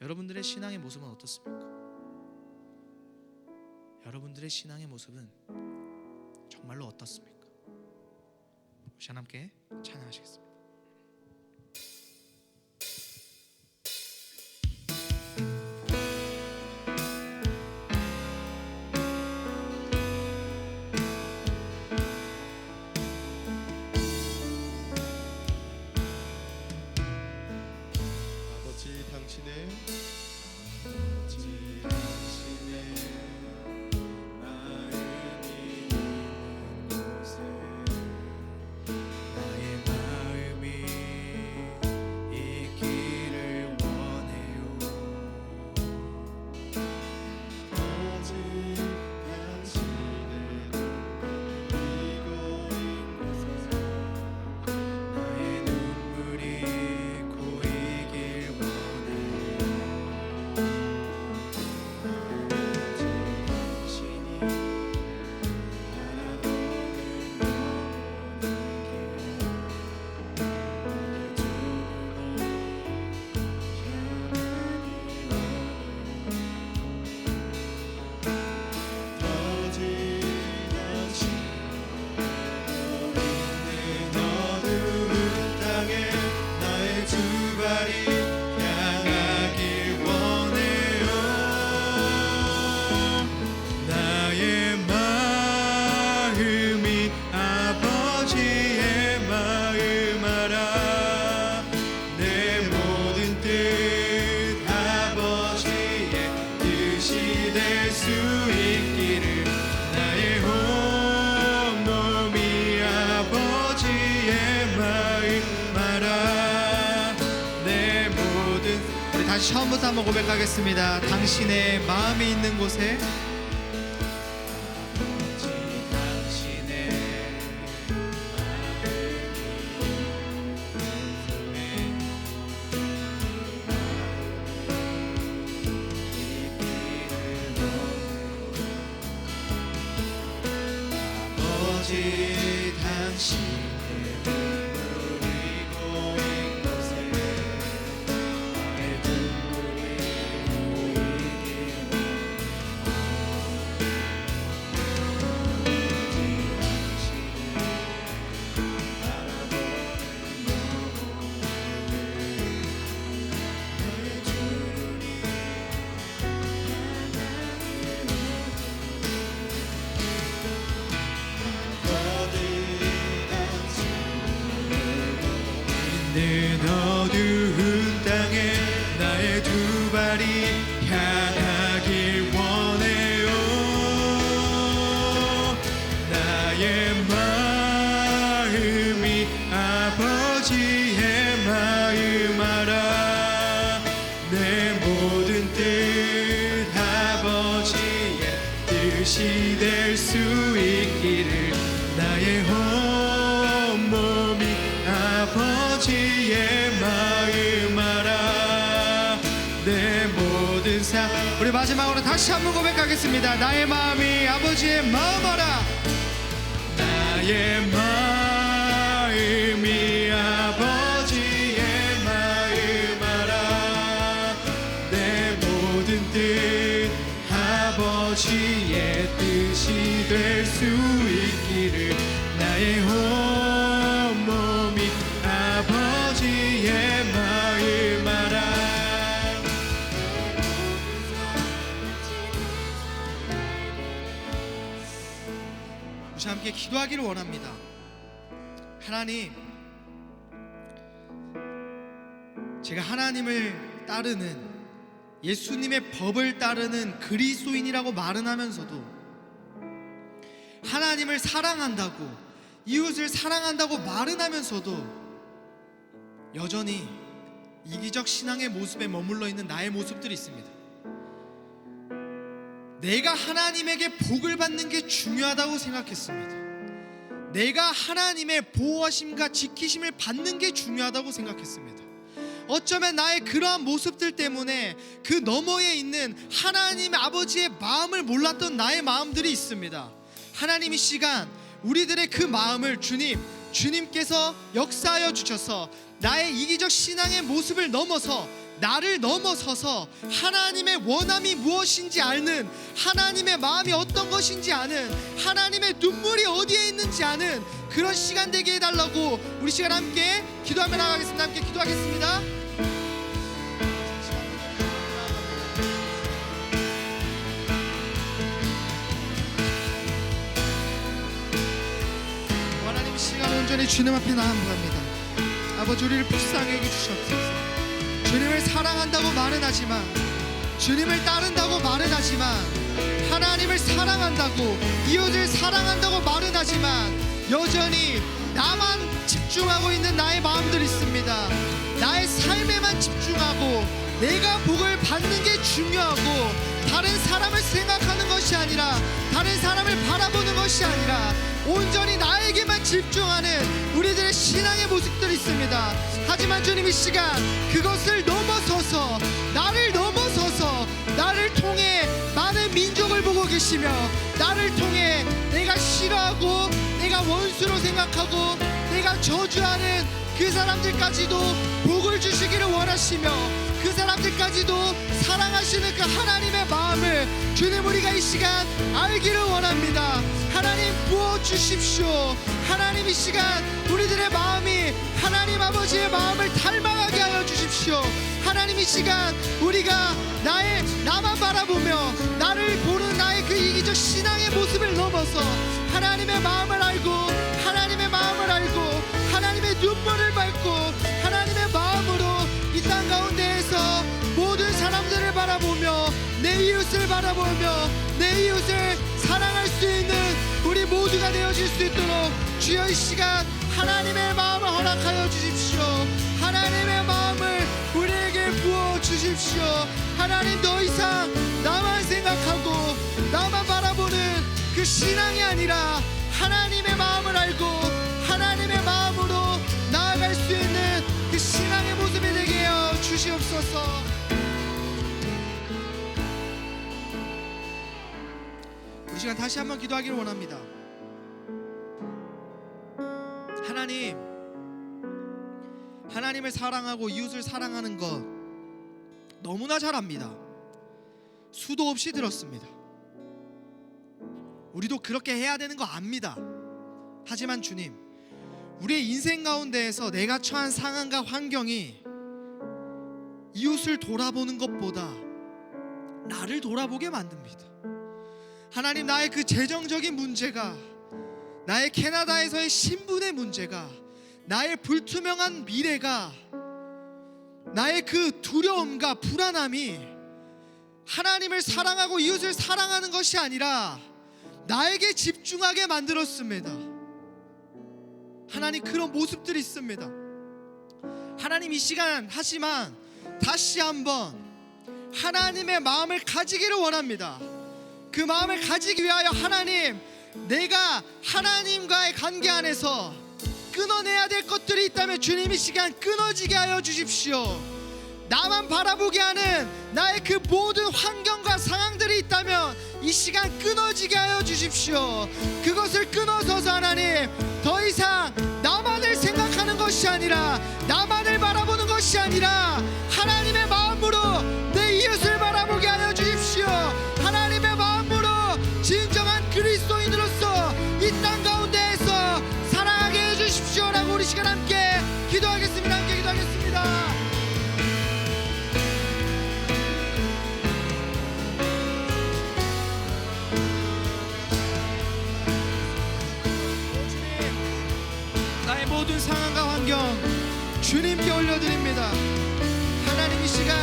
[SPEAKER 5] 여러분들의 신앙의 모습은 어떻습니까? 여러분들의 신앙의 모습은 정말로 어떻습니까? 우리 함께 찬양하시겠습니다.
[SPEAKER 3] 아버지 당신의
[SPEAKER 5] 나의 마음이 있기를 원해요.
[SPEAKER 3] 오직 당신의 이곳 곳에서
[SPEAKER 5] 나의 눈물이 고이길 원해요.
[SPEAKER 3] 당신이 어두운 땅에 나의 두 발이 향하길 원해요.
[SPEAKER 5] 나의 마음이 아버지의 마음 알아. 내 모든 뜻 아버지의 뜻이 될 수 있기를 나의 온몸이 아버지의 마음 알아. 내 모든 우리 다시 처음부터 한번 고백하겠습니다. 당신의 마음이 있는 곳에 아버지 당신의 눈물이 고인 곳에 나의 눈물이 고이길 있는 어두운 땅에 나의 두 발이 향하길 원해요. 나의 마음이 아버지의 마음 알아. 내 모든 뜻 아버지의 뜻이 될 수 있기를 나의 온몸이 아버지의 마음 알아. 내 모든 삶 우리 마지막으로 다시 한번 고백하겠습니다. 나의 마음이 아버지의 마음 알아. 나의 마음이 아버지의 마음 알아. 내 모든 뜻 아버지의 뜻이 될 수 있기를 나의 온몸이 아버지의 마음 알아. 우리 함께 기도하기를 원합니다. 하나님, 제가 하나님을 따르는 예수님의 법을 따르는 그리스도인이라고 말은 하면서도 하나님을 사랑한다고 이웃을 사랑한다고 말은 하면서도 여전히 이기적 신앙의 모습에 머물러 있는 나의 모습들이 있습니다. 내가 하나님에게 복을 받는 게 중요하다고 생각했습니다. 내가 하나님의 보호하심과 지키심을 받는 게 중요하다고 생각했습니다. 어쩌면 나의 그러한 모습들 때문에 그 너머에 있는 하나님 아버지의 마음을 몰랐던 나의 마음들이 있습니다. 하나님 이 시간 우리들의 그 마음을 주님께서 역사하여 주셔서 나의 이기적 신앙의 모습을 넘어서 나를 넘어서서 하나님의 원함이 무엇인지 아는, 하나님의 마음이 어떤 것인지 아는, 하나님의 눈물이 어디에 있는지 아는 그런 시간 되게 해달라고 우리 시간 함께 기도하며 나가겠습니다. 함께 기도하겠습니다. 하나님 시간 온전히 주님 앞에 나아갑니다. 아버지 우리를 불쌍히 여겨주시옵소서. 주님을 사랑한다고 말은 하지만, 주님을 따른다고 말은 하지만, 하나님을 사랑한다고, 이웃을 사랑한다고 말은 하지만 여전히 나만 집중하고 있는 나의 마음들이 있습니다. 나의 삶에만 집중하고 내가 복을 받는 게 중요하고 다른 사람을 생각하는 것이 아니라, 다른 사람을 바라보는 것이 아니라 온전히 나에게만 집중하는 우리들의 신앙의 모습들이 있습니다. 하지만 주님 이 시간 그것을 넘어서서, 나를 넘어서서 나를 통해 많은 민족을 보고 계시며, 나를 통해 내가 싫어하고 내가 원수로 생각하고 내가 저주하는 그 사람들까지도 복을 주시기를 원하시며, 그 사람들까지도 사랑하시는 그 하나님의 마음을 주님 우리가 이 시간 알기를 원합니다. 하나님 부어주십시오. 하나님 이 시간 우리들의 마음이 하나님 아버지의 마음을 닮아가게 하여 주십시오. 하나님 이 시간 우리가 나만 바라보며 나를 보는 나의 그 이기적 신앙의 모습을 넘어서 하나님의 마음을 알고, 하나님의 마음을 알고, 하나님의 눈물을 밟고 하나님의 마음으로 이 땅 가운데에서 모든 사람들을 바라보며 내 이웃을 바라보며 내 이웃을 사랑할 수 있는 우리 모두가 되어질 수 있도록 주여 이 시간 하나님의 마음을 허락하여 주십시오. 하나님의 마음을 우리에게 부어 주십시오. 하나님 더 이상 나만 생각하고 나만 바라보는 그 신앙이 아니라 하나님의 마음을 알고 하나님의 마음으로 나아갈 수 있는 그 신앙의 모습이 되게 하여 주시옵소서. 우리 시간 다시 한번 기도하기를 원합니다. 하나님을 사랑하고 이웃을 사랑하는 것 너무나 잘 압니다. 수도 없이 들었습니다. 우리도 그렇게 해야 되는 거 압니다. 하지만 주님, 우리의 인생 가운데에서 내가 처한 상황과 환경이 이웃을 돌아보는 것보다 나를 돌아보게 만듭니다. 하나님, 나의 그 재정적인 문제가, 나의 캐나다에서의 신분의 문제가, 나의 불투명한 미래가, 나의 그 두려움과 불안함이 하나님을 사랑하고 이웃을 사랑하는 것이 아니라 나에게 집중하게 만들었습니다. 하나님, 그런 모습들이 있습니다. 하나님, 이 시간 하지만 다시 한번 하나님의 마음을 가지기를 원합니다. 그 마음을 가지기 위하여 하나님, 내가 하나님과의 관계 안에서 끊어내야 될 것들이 있다면 주님 이 시간 끊어지게 하여 주십시오. 나만 바라보게 하는 나의 그 모든 환경과 상황들이 있다면 이 시간 끊어지게 하여 주십시오. 그것을 끊어서서 하나님, 더 이상 나만을 생각하는 것이 아니라, 나만을 바라보는 것이 아니라 하나님의 마음으로 내 이웃을 바라보게 하여 주십시오. 하나님의 마음으로 진정한 그리스도인으로서 이 땅 가운데에서 살아가게 해주십시오라고 우리 시간 함께 기도하겠습니다. 함께 기도하겠습니다. 나의 모든 상황과 환경 주님께 올려드립니다. 하나님, 이 시간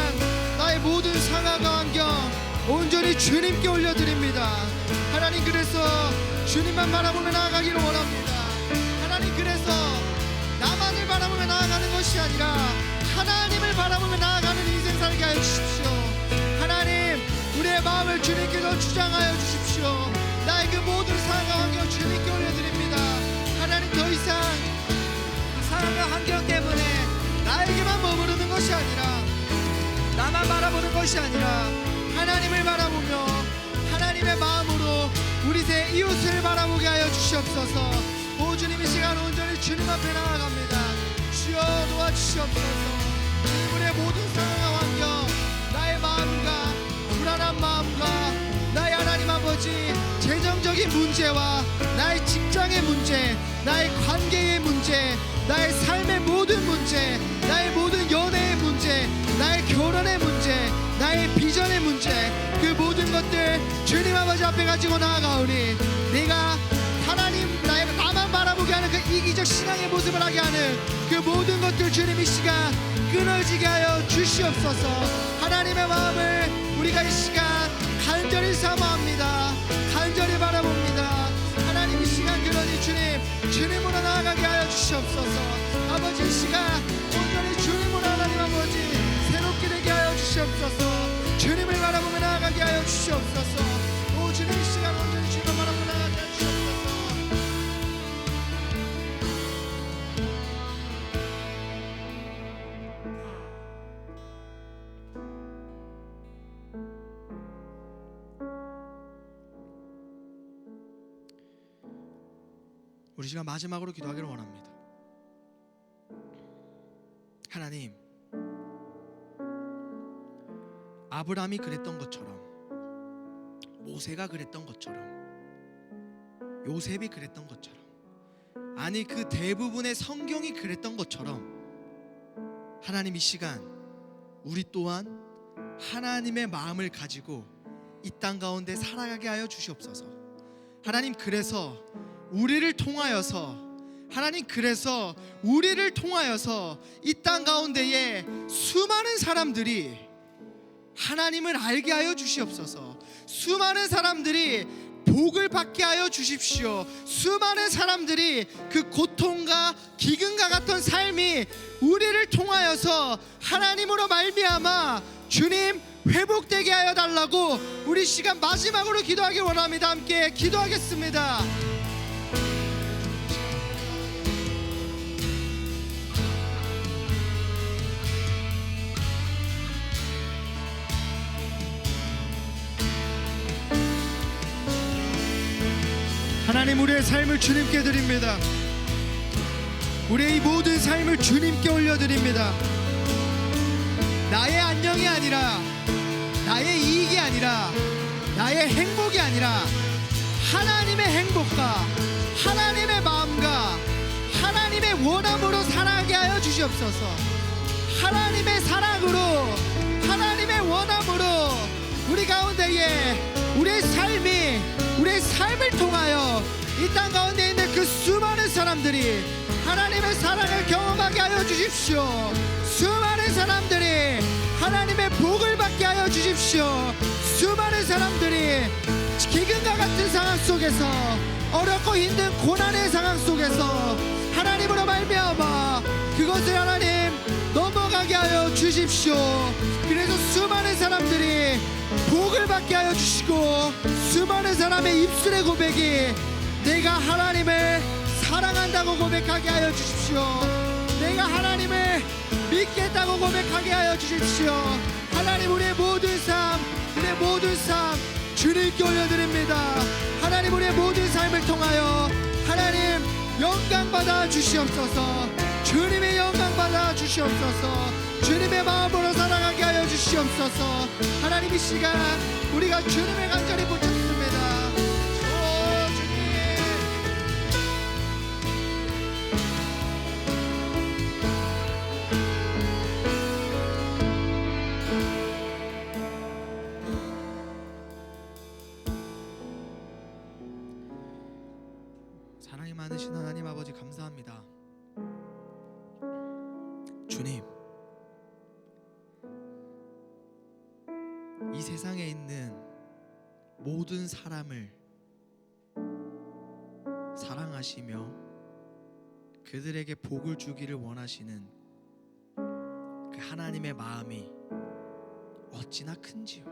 [SPEAKER 5] 나의 모든 상황과 환경 온전히 주님께 올려드립니다. 하나님, 그래서 주님만 바라보며 나아가기를 원합니다. 하나님, 그래서 나만을 바라보며 나아가는 것이 아니라 하나님을 바라보며 나아가는 인생 살게 하여 주십시오. 하나님, 우리의 마음을 주님께서 주장하여 주십시오. 나의 그 모든 상황과 환경 주님께 올려드립니다. 아니라 나만 바라보는 것이 아니라 하나님을 바라보며 하나님의 마음으로 우리 새 이웃을 바라보게 하여 주시옵소서. 오 주님, 이 시간 온전히 주님 앞에 나아갑니다. 주여 도와주시옵소서. 주님의 모든 상황과 환경, 나의 마음과 불안한 마음과 나의 하나님 아버지 재정적인 문제와 나의 직장의 문제, 나의 관계의 문제, 나의 삶의 모든 문제, 나의 모든 연애의 문제, 나의 결혼의 문제, 나의 비전의 문제, 그 모든 것들 주님 아버지 앞에 가지고 나아가오니 내가 하나님 나만 바라보게 하는 그 이기적 신앙의 모습을 하게 하는 그 모든 것들 주님 이 시간 끊어지게 하여 주시옵소서. 하나님의 마음을 우리가 이 시간 간절히 사모합니다. 간절히 바라봅니다. 하나님 이 시간 그러니 주님으로 나아가게 하여 주시옵소서. 아버지 이 시간 온전히 주님으로 하나님 아버지 새롭게 되게 하여 주시옵소서. 주님을 바라보며 나아가게 하여 주시옵소서. 오 주님 이 시간 온전히 주님을 바라보며 나아가게 하여 주시옵소서. 우리 시간 마지막으로 기도하기를 원합니다. 하나님, 아브라함이 그랬던 것처럼, 모세가 그랬던 것처럼, 요셉이 그랬던 것처럼, 아니 그 대부분의 성경이 그랬던 것처럼 하나님 이 시간 우리 또한 하나님의 마음을 가지고 이 땅 가운데 살아가게 하여 주시옵소서. 하나님 그래서 우리를 통하여서 이 땅 가운데에 수많은 사람들이 하나님을 알게 하여 주시옵소서. 수많은 사람들이 복을 받게 하여 주십시오. 수많은 사람들이 그 고통과 기근과 같은 삶이 우리를 통하여서 하나님으로 말미암아 주님 회복되게 하여 달라고 우리 시간 마지막으로 기도하기 원합니다. 함께 기도하겠습니다. 하나님 우리의 삶을 주님께 드립니다. 우리의 이 모든 삶을 주님께 올려드립니다. 나의 안녕이 아니라, 나의 이익이 아니라, 나의 행복이 아니라 하나님의 행복과 하나님의 마음과 하나님의 원함으로 살아가게 하여 주시옵소서. 하나님의 사랑으로, 하나님의 원함으로 우리 가운데에 우리의 삶을 통하여 이 땅 가운데 있는 그 수많은 사람들이 하나님의 사랑을 경험하게 하여 주십시오. 수많은 사람들이 하나님의 복을 받게 하여 주십시오. 수많은 사람들이 기근과 같은 상황 속에서, 어렵고 힘든 고난의 상황 속에서 하나님으로 말미암아 그것을 하나님 넘어가게 하여 주십시오. 그래서 수많은 사람들이 복을 받게 하여 주시고, 수많은 사람의 입술의 고백이 내가 하나님을 사랑한다고 고백하게 하여 주십시오. 내가 하나님을 믿겠다고 고백하게 하여 주십시오. 하나님 우리의 모든 삶 주님께 올려드립니다. 하나님 우리의 모든 삶을 통하여 하나님 영광 받아 주시옵소서. 주님의 영광 받아 주시옵소서. 주님의 마음으로 살아가게 하여 주시옵소서. 하나님 이 시간 우리가 주님을 간절히 붙잡습니다. 오 주님, 사랑이 많으신 하나님 아버지 감사합니다. 주님, 이 세상에 있는 모든 사람을 사랑하시며 그들에게 복을 주기를 원하시는 그 하나님의 마음이 어찌나 큰지요.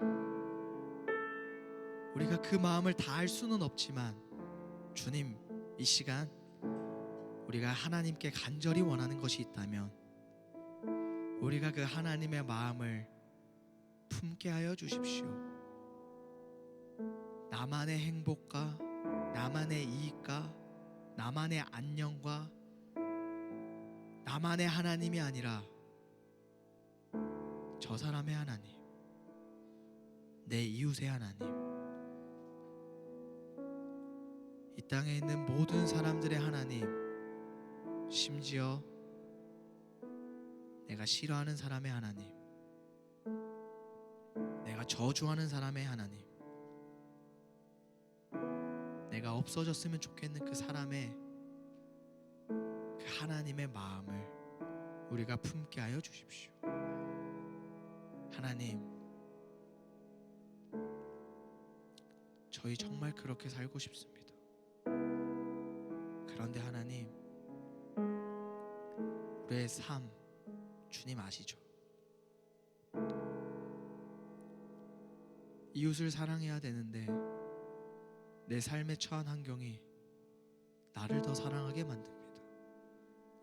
[SPEAKER 5] 우리가 그 마음을 다 알 수는 없지만 주님, 이 시간 우리가 하나님께 간절히 원하는 것이 있다면 우리가 그 하나님의 마음을 품게 하여 주십시오. 나만의 행복과 나만의 이익과 나만의 안녕과 나만의 하나님이 아니라 저 사람의 하나님, 내 이웃의 하나님, 이 땅에 있는 모든 사람들의 하나님, 심지어 내가 싫어하는 사람의 하나님, 내가 저주하는 사람의 하나님, 내가 없어졌으면 좋겠는 그 사람의 그 하나님의 마음을 우리가 품게 하여 주십시오. 하나님, 저희 정말 그렇게 살고 싶습니다. 그런데 하나님, 우리의 삶 주님 아시죠? 이웃을 사랑해야 되는데 내 삶의 처한 환경이 나를 더 사랑하게 만듭니다.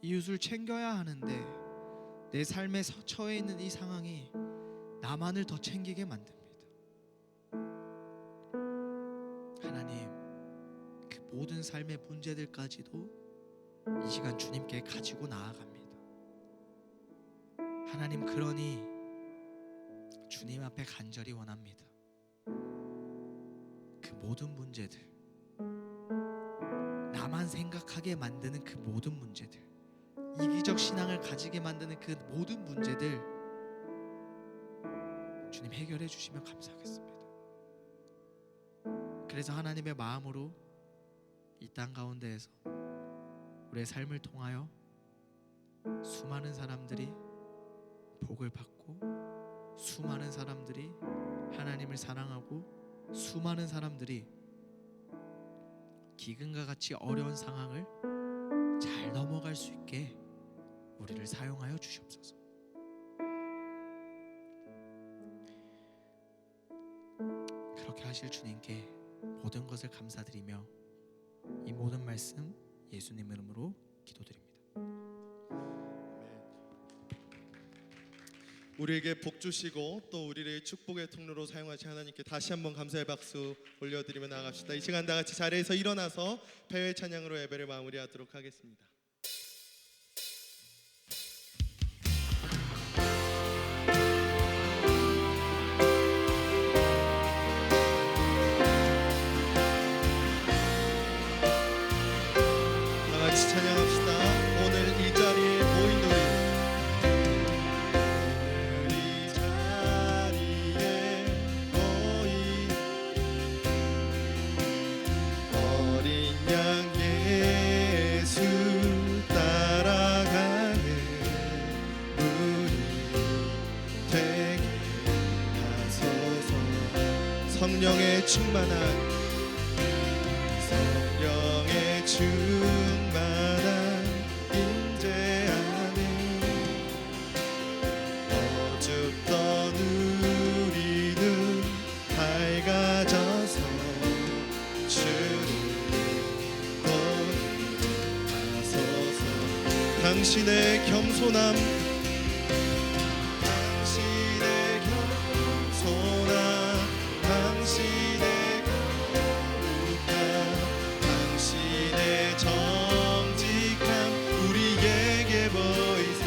[SPEAKER 5] 이웃을 챙겨야 하는데 내 삶에 처해 있는 이 상황이 나만을 더 챙기게 만듭니다. 하나님, 그 모든 삶의 문제들까지도 이 시간 주님께 가지고 나아갑니다. 하나님, 그러니 주님 앞에 간절히 원합니다. 그 모든 문제들, 나만 생각하게 만드는 그 모든 문제들, 이기적 신앙을 가지게 만드는 그 모든 문제들 주님 해결해 주시면 감사하겠습니다. 그래서 하나님의 마음으로 이 땅 가운데에서 우리의 삶을 통하여 수많은 사람들이 복을 받고, 수많은 사람들이 하나님을 사랑하고, 수많은 사람들이 기근과 같이 어려운 상황을 잘 넘어갈 수 있게 우리를 사용하여 주시옵소서. 그렇게 하실 주님께 모든 것을 감사드리며 이 모든 말씀 예수님 이름으로 기도드립니다.
[SPEAKER 3] 우리에게 복 주시고 또 우리를 축복의 통로로 사용하신 하나님께 다시 한번 감사의 박수 올려드리며 나아갑시다. 이 시간 다 같이 자리에서 일어나서 패회 찬양으로 예배를 마무리하도록 하겠습니다. 다 같이 찬양합시다. 오늘 이 자리에 모인 우리, 성령의 충만한 임재 안에 어둡던 우리는 밝아져서 주를 거듭하소서. 당신의 겸손함, 당신의 거룩함, 당신의 정직함 우리에게 보이사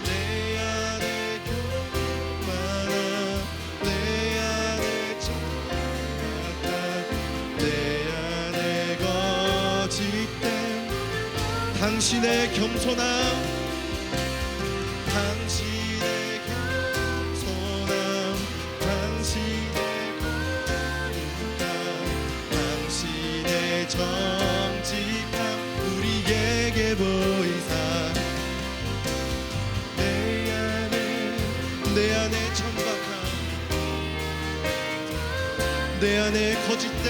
[SPEAKER 3] 내 안에 교만함, 내 안에 정확함, 내 안에 거짓됨, 당신의 겸손함, 당신의 겸손함, 당신의 거룩함, 당신의 정직함 우리에게 보이사 내 안에 천박함, 내 안에 거짓됨,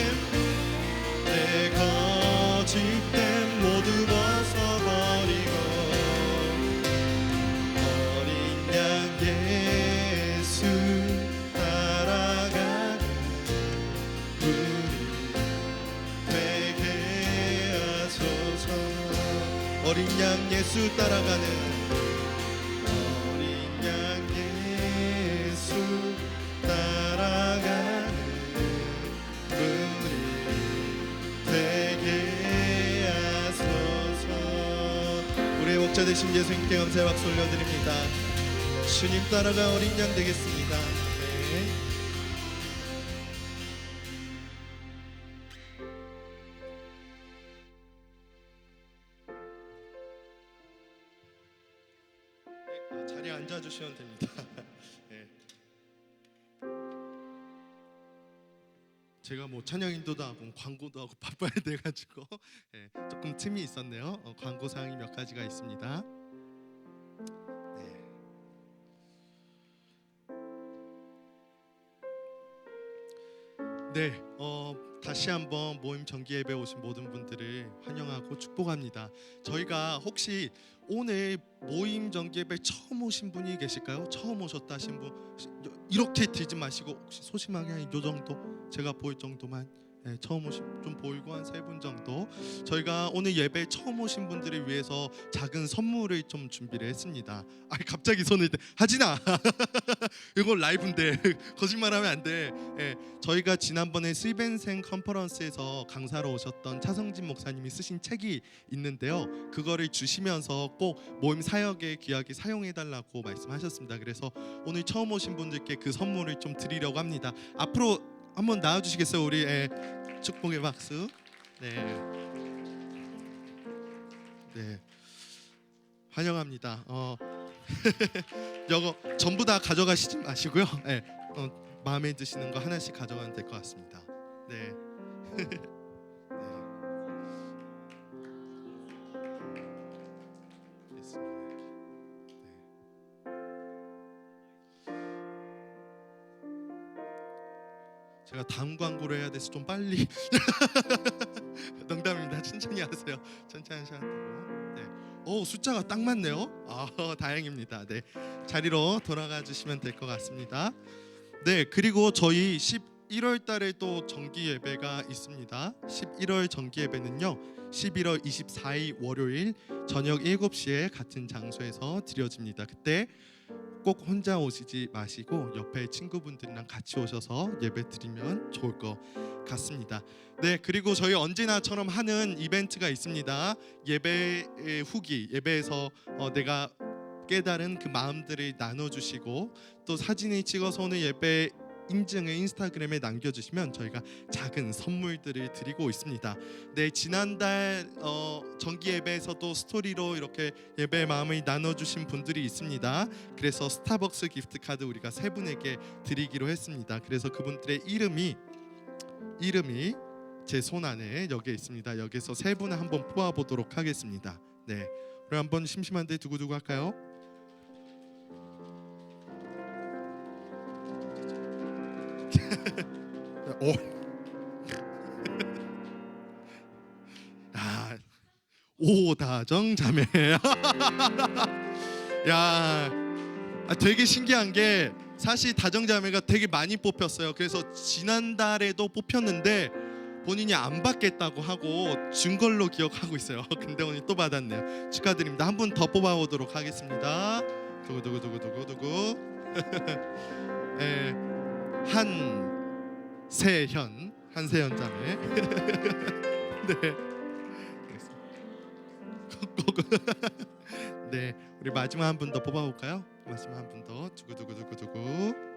[SPEAKER 3] 내 거짓됨 모두 벗어버리고 어린 양 예수 따라가는 우리 되게 하소서. 어린 양 예수 따라가는 목자 되신 예수님께 감사의 박수 올려드립니다. 주님 따라가 어린 양 되겠습니다. 네. 자리에 앉아주시면 됩니다. 네. 제가 뭐 찬양 인도도 하고 광고도 하고 바빠야 돼가지고 조금 틈이 있었네요. 광고 사항이 몇 가지가 있습니다. 네, 다시 한번 모임 정기 예배 오신 모든 분들을 환영하고 축복합니다. 저희가 혹시 오늘 모임 정기 예배 처음 오신 분이 계실까요? 처음 오셨다 하신 분 이렇게 들지 마시고 혹시 소심하게 한 요 정도 제가 보일 정도만 처음 오신 좀 보이고 한 3분 정도 저희가 오늘 예배 처음 오신 분들을 위해서 작은 선물을 좀 준비를 했습니다. 갑자기 손을 하진아 이거 라이브인데 거짓말하면 안 돼. 저희가 지난번에 스위벤생 컨퍼런스에서 강사로 오셨던 차성진 목사님이 쓰신 책이 있는데요. 그거를 주시면서 꼭 모임 사역에 귀하게 사용해달라고 말씀하셨습니다. 그래서 오늘 처음 오신 분들께 그 선물을 좀 드리려고 합니다. 앞으로 한번 나와주시겠어요? 우리 축복의 박수. 네, 환영합니다. 이거 전부 다 가져가시지 마시고요. 마음에 드시는 거 하나씩 가져가면 될 것 같습니다. 네. 제가 다음 광고를 해야 돼서 좀 빨리 농담입니다. 천천히 하세요. 천천히 하셔도 되고. 네. 숫자가 딱 맞네요. 다행입니다. 네, 자리로 돌아가 주시면 될 것 같습니다. 네, 그리고 저희 11월 달에 또 정기 예배가 있습니다. 11월 정기 예배는요 11월 24일 월요일 저녁 7시에 같은 장소에서 드려집니다. 그때 꼭 혼자 오시지 마시고 옆에 친구분들이랑 같이 오셔서 예배 드리면 좋을 것 같습니다. 네, 그리고 저희 언제나처럼 하는 이벤트가 있습니다. 예배 후기, 예배에서 내가 깨달은 그 마음들을 나눠주시고 또 사진을 찍어서 오늘 예배 인증을 인스타그램에 남겨주시면 저희가 작은 선물들을 드리고 있습니다. 네, 지난달 정기 예배에서도 스토리로 이렇게 예배의 마음을 나눠주신 분들이 있습니다. 그래서 스타벅스 기프트 카드 우리가 3분에게 드리기로 했습니다. 그래서 그분들의 이름이 제 손 안에 여기에 있습니다. 여기서 3분을 한번 뽑아보도록 하겠습니다. 네, 그럼 한번 심심한데 두고두고 할까요? 오다정 자매. 야, 되게 신기한 게 사실 다정 자매가 되게 많이 뽑혔어요. 그래서 지난달에도 뽑혔는데 본인이 안 받겠다고 하고 준 걸로 기억하고 있어요. 근데 오늘 또 받았네요. 축하드립니다. 한 분 더 뽑아보도록 하겠습니다. 두구. 한세현 자매. 네. 네, 우리 마지막 한 분 더 뽑아볼까요? 마지막 한 분 더 두구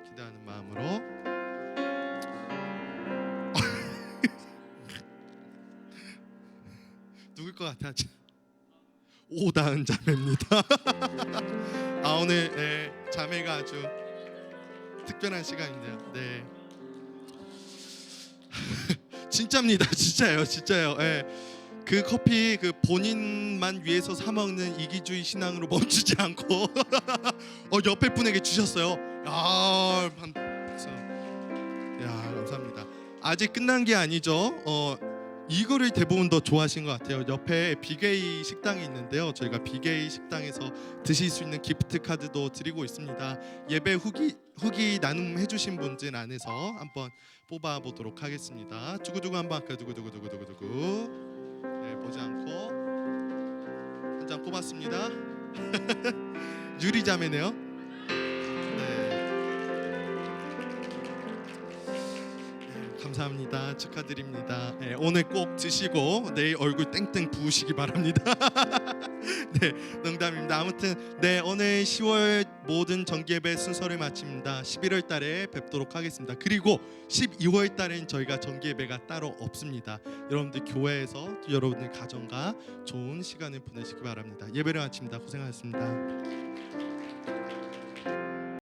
[SPEAKER 3] 기대하는 마음으로. 누굴 것 같아? 오다은 자매입니다. 오늘 자매가 아주 특별한 시간인데요. 네. 진짜입니다. 진짜예요. 그 커피 그 본인만 위해서 사 먹는 이기주의 신앙으로 멈추지 않고 옆에 분에게 주셨어요. 감사합니다. 아직 끝난 게 아니죠. 이거를 대부분 더 좋아하신 것 같아요. 옆에 비게이 식당이 있는데요. 저희가 비게이 식당에서 드실 수 있는 기프트 카드도 드리고 있습니다. 예배 후기 나눔해주신 분들 안에서 한번 뽑아보도록 하겠습니다. 두구두구 한번 할까요? 두구두구. 네, 보지 않고 한 장 뽑았습니다. 유리자매네요. 네, 감사합니다. 축하드립니다. 네, 오늘 꼭 드시고 내일 얼굴 땡땡 부으시기 바랍니다. 네, 농담입니다. 아무튼 네, 오늘 10월 모든 정기예배 순서를 마칩니다. 11월 달에 뵙도록 하겠습니다. 그리고 12월 달엔 저희가 정기예배가 따로 없습니다. 여러분들 교회에서 여러분들 가정과 좋은 시간을 보내시기 바랍니다. 예배를 마칩니다. 고생하셨습니다.